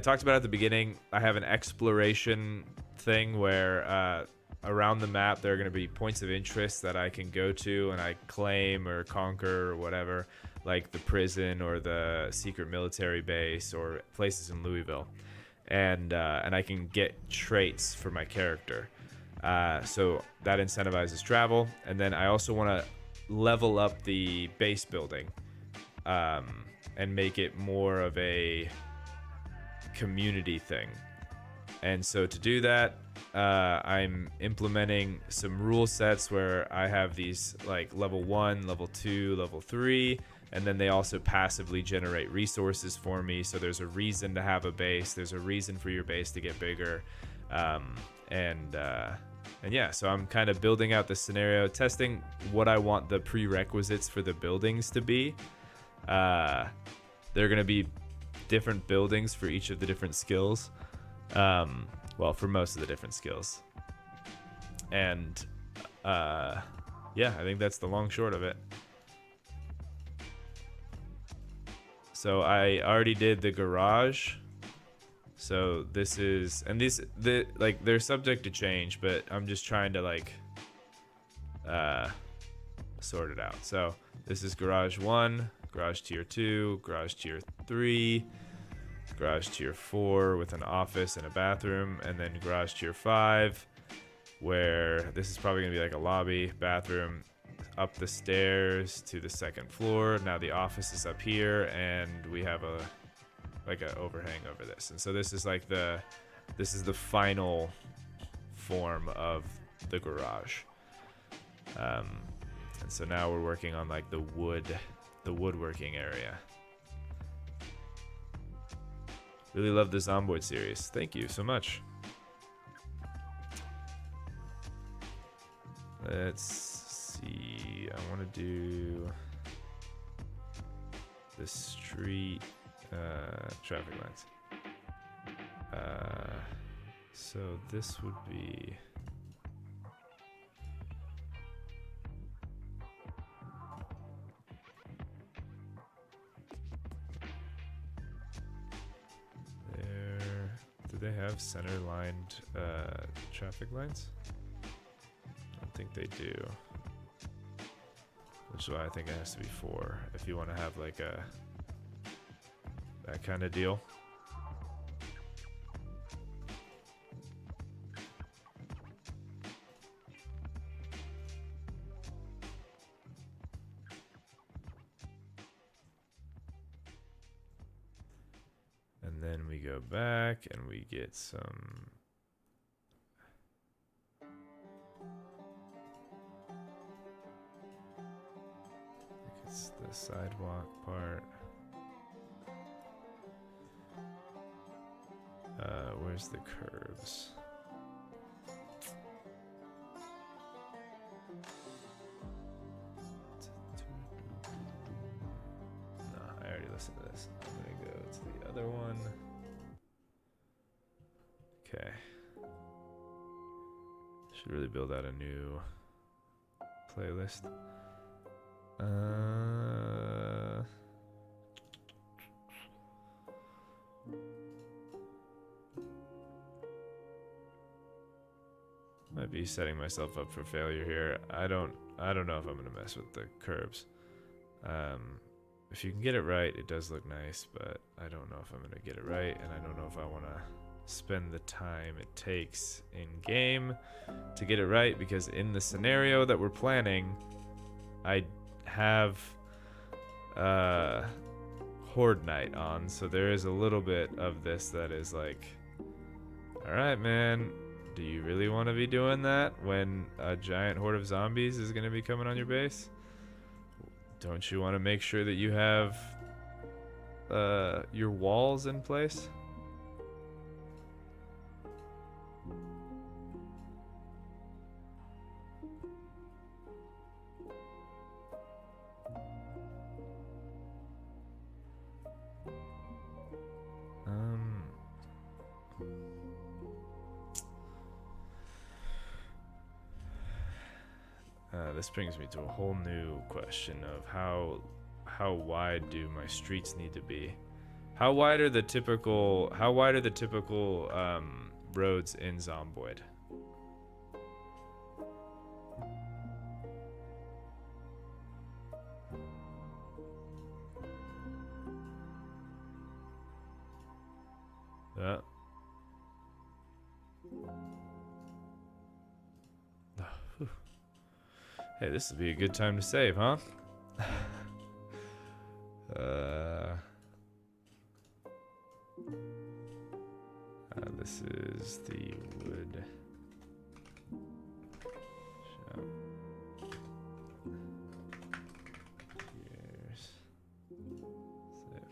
talked about at the beginning, I have an exploration thing where around the map there are going to be points of interest that I can go to and I claim or conquer or whatever, like the prison or the secret military base or places in Louisville, and I can get traits for my character, so that incentivizes travel. And then I also want to level up the base building and make it more of a community thing. And so to do that, I'm implementing some rule sets where I have these like level 1, level 2, level 3, and then they also passively generate resources for me. So there's a reason to have a base. There's a reason for your base to get bigger. And yeah, so I'm kind of building out this scenario, testing what I want the prerequisites for the buildings to be. They're going to be different buildings for each of the different skills. Well, for most of the different skills. And yeah, I think that's the long short of it. So I already did the garage. So this is, and they're subject to change, but I'm just trying to like sort it out. So this is garage 1, garage tier 2, garage tier 3, garage tier 4 with an office and a bathroom, and then garage tier 5, where this is probably gonna be like a lobby, bathroom, up the stairs to the 2nd floor. Now the office is up here, and we have a overhang over this. And so this is like this is the final form of the garage. And so now we're working on like the woodworking area. Really love the Zomboid series. Thank you so much. Let's see. I want to do the street traffic lights. So this would be. they have center lined traffic lights? I don't think they do. Which is why I think it has to be 4 if you want to have like that kind of deal. And then we go back and we get some. It's the sidewalk part. Where's the curbs? No, I already listened to this. I'm gonna go to the other one. Okay. Should really build out a new playlist. Might be setting myself up for failure here. I don't know if I'm gonna mess with the curbs. If you can get it right, it does look nice, but I don't know if I'm gonna get it right, and I don't know if I want to spend the time it takes in game to get it right, because in the scenario that we're planning, I have Horde Night on, so there is a little bit of this that is like, all right, man, do you really want to be doing that when a giant horde of zombies is going to be coming on your base? Don't you want to make sure that you have your walls in place? This brings me to a whole new question of how wide do my streets need to be? How wide are the typical roads in Zomboid? Hey, this would be a good time to save, huh? This is the wood shop. Here's save.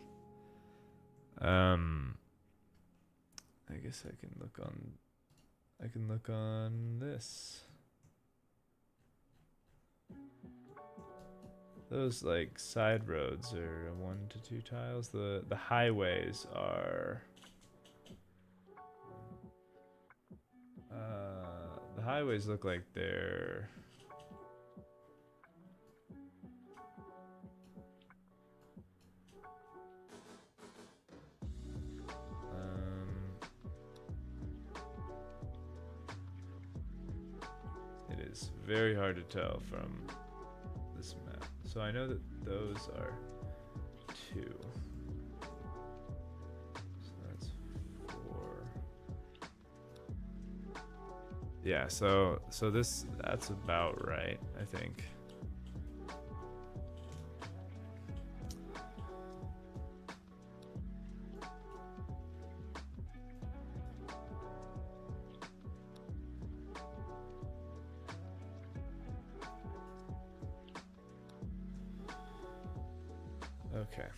I guess I can look on this. Those like side roads are 1 to 2 tiles. The highways are the highways look like they're it is very hard to tell from this map. So I know that those are 2. So that's 4. Yeah, so that's about right, I think. Okay.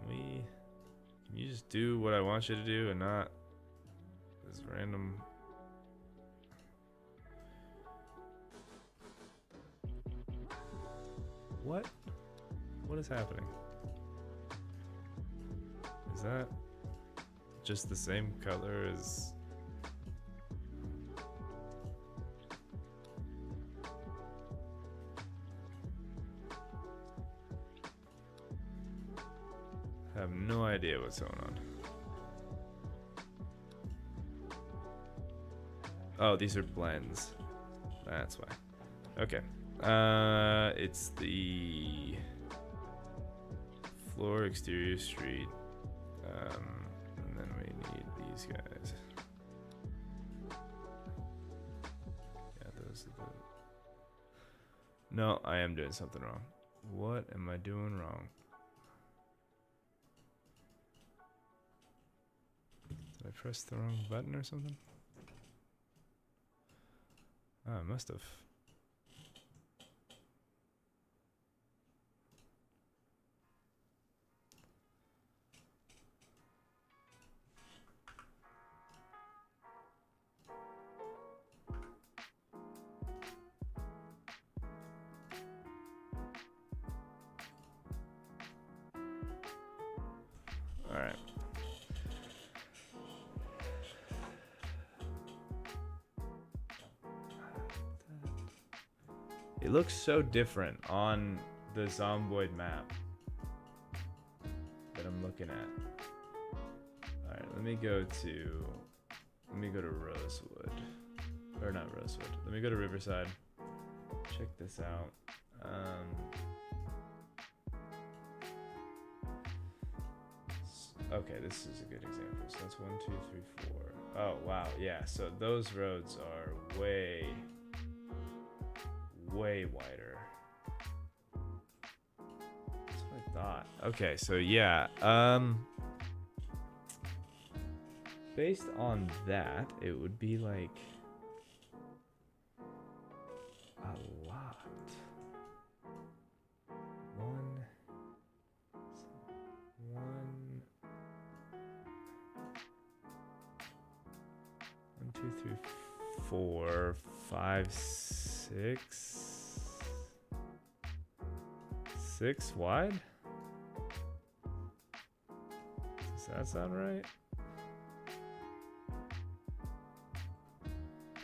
Man. Can you just do what I want you to do and not this random? What? What is happening? Is that just the same color as have no idea what's going on. Oh, these are blends. That's why. Okay. It's the floor, exterior, street. And then we need these guys. Yeah, those are the... No, I am doing something wrong. What am I doing wrong? Did I press the wrong button or something? Oh, I must have. All right. It looks so different on the Zomboid map that I'm looking at. All right, let me go to Rosewood, or not Rosewood. Let me go to Riverside. Check this out. Okay, this is a good example. So that's 1, 2, 3, 4. Oh wow, yeah. So those roads are way wider. That's what I thought. Okay, so yeah. Based on that, it would be like a lot. 2, 3, 4, 5, 6. 6 wide? Does that sound right?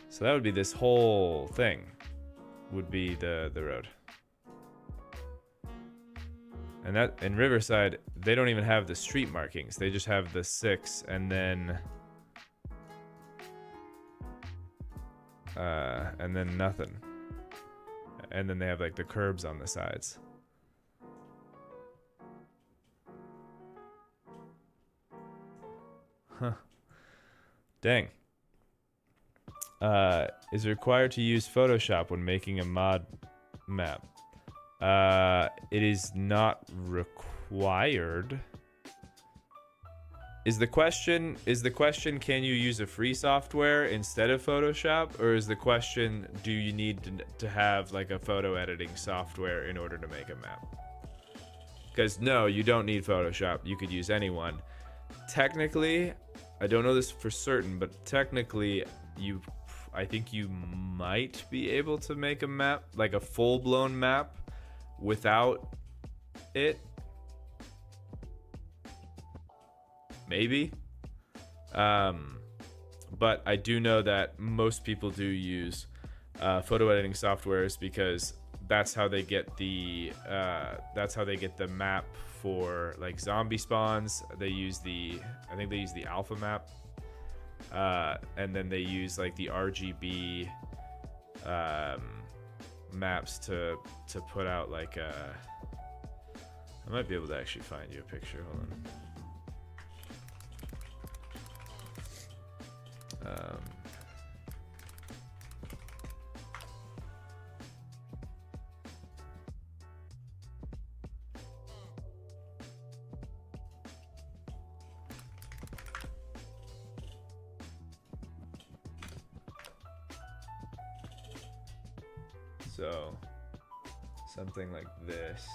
So that would be this whole thing would be the road. And that in Riverside, they don't even have the street markings. They just have the 6 and then nothing. And then they have like the curbs on the sides. Huh. Dang. Is it required to use Photoshop when making a mod map? It is not required. Is the question can you use a free software instead of Photoshop, or is the question do you need to have like a photo editing software in order to make a map? Because no, you don't need Photoshop. You could use anyone. Technically, I don't know this for certain, but technically I think you might be able to make a map, like a full-blown map without it. Maybe. But I do know that most people do use photo editing softwares because that's how they get the map for like zombie spawns. I think they use the alpha map. And then they use like the RGB maps to put out like I might be able to actually find you a picture. Hold on. So something like this.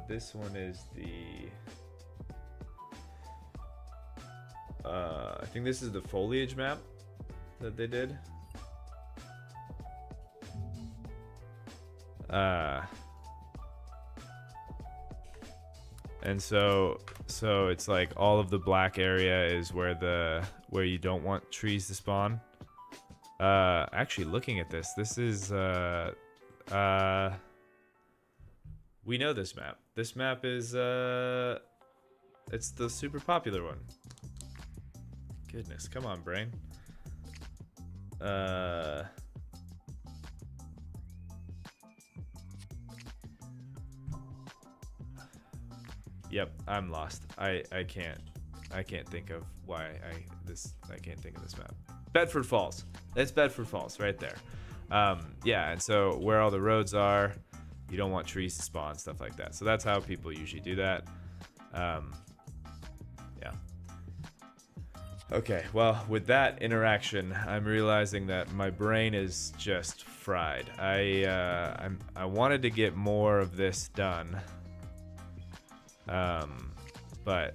This one is the I think this is the foliage map that they did. And so it's like all of the black area is where you don't want trees to spawn. Actually looking at this is We know this map. This map is it's the super popular one. Goodness, come on, brain. Yep, I'm lost. I can't think of why I can't think of this map. Bedford Falls. It's Bedford Falls right there. Yeah, and so where all the roads are, you don't want trees to spawn, stuff like that. So that's how people usually do that. Yeah. Okay, well, with that interaction, I'm realizing that my brain is just fried. I wanted to get more of this done, but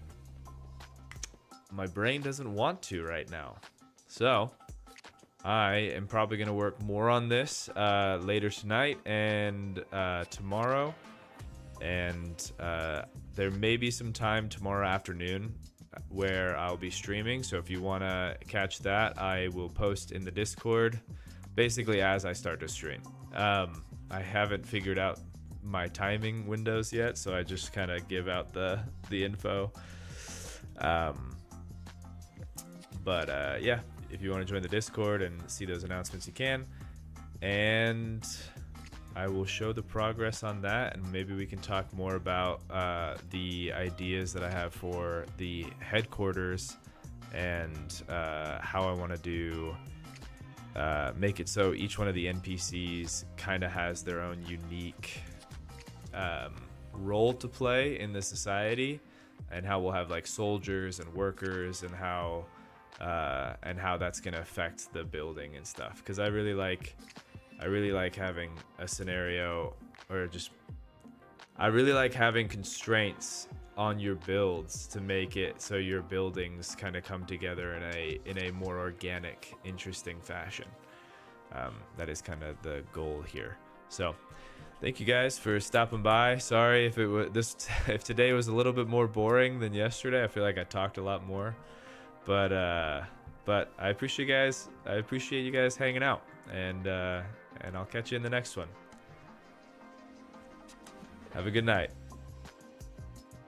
my brain doesn't want to right now. So I am probably going to work more on this later tonight and tomorrow. And there may be some time tomorrow afternoon where I'll be streaming. So if you want to catch that, I will post in the Discord basically as I start to stream. I haven't figured out my timing windows yet, so I just kind of give out the info. But yeah, if you want to join the Discord and see those announcements, you can. And I will show the progress on that, and maybe we can talk more about the ideas that I have for the headquarters and how I want to do make it so each one of the NPCs kind of has their own unique role to play in the society, and how we'll have like soldiers and workers, and how that's going to affect the building and stuff. Because I really like having a scenario, or just I really like having constraints on your builds to make it so your buildings kind of come together in a more organic, interesting fashion. That is kind of the goal here. So thank you guys for stopping by. Sorry if if today was a little bit more boring than yesterday. I feel like I talked a lot more, but I appreciate you guys. I appreciate you guys hanging out, and I'll catch you in the next one. Have a good night.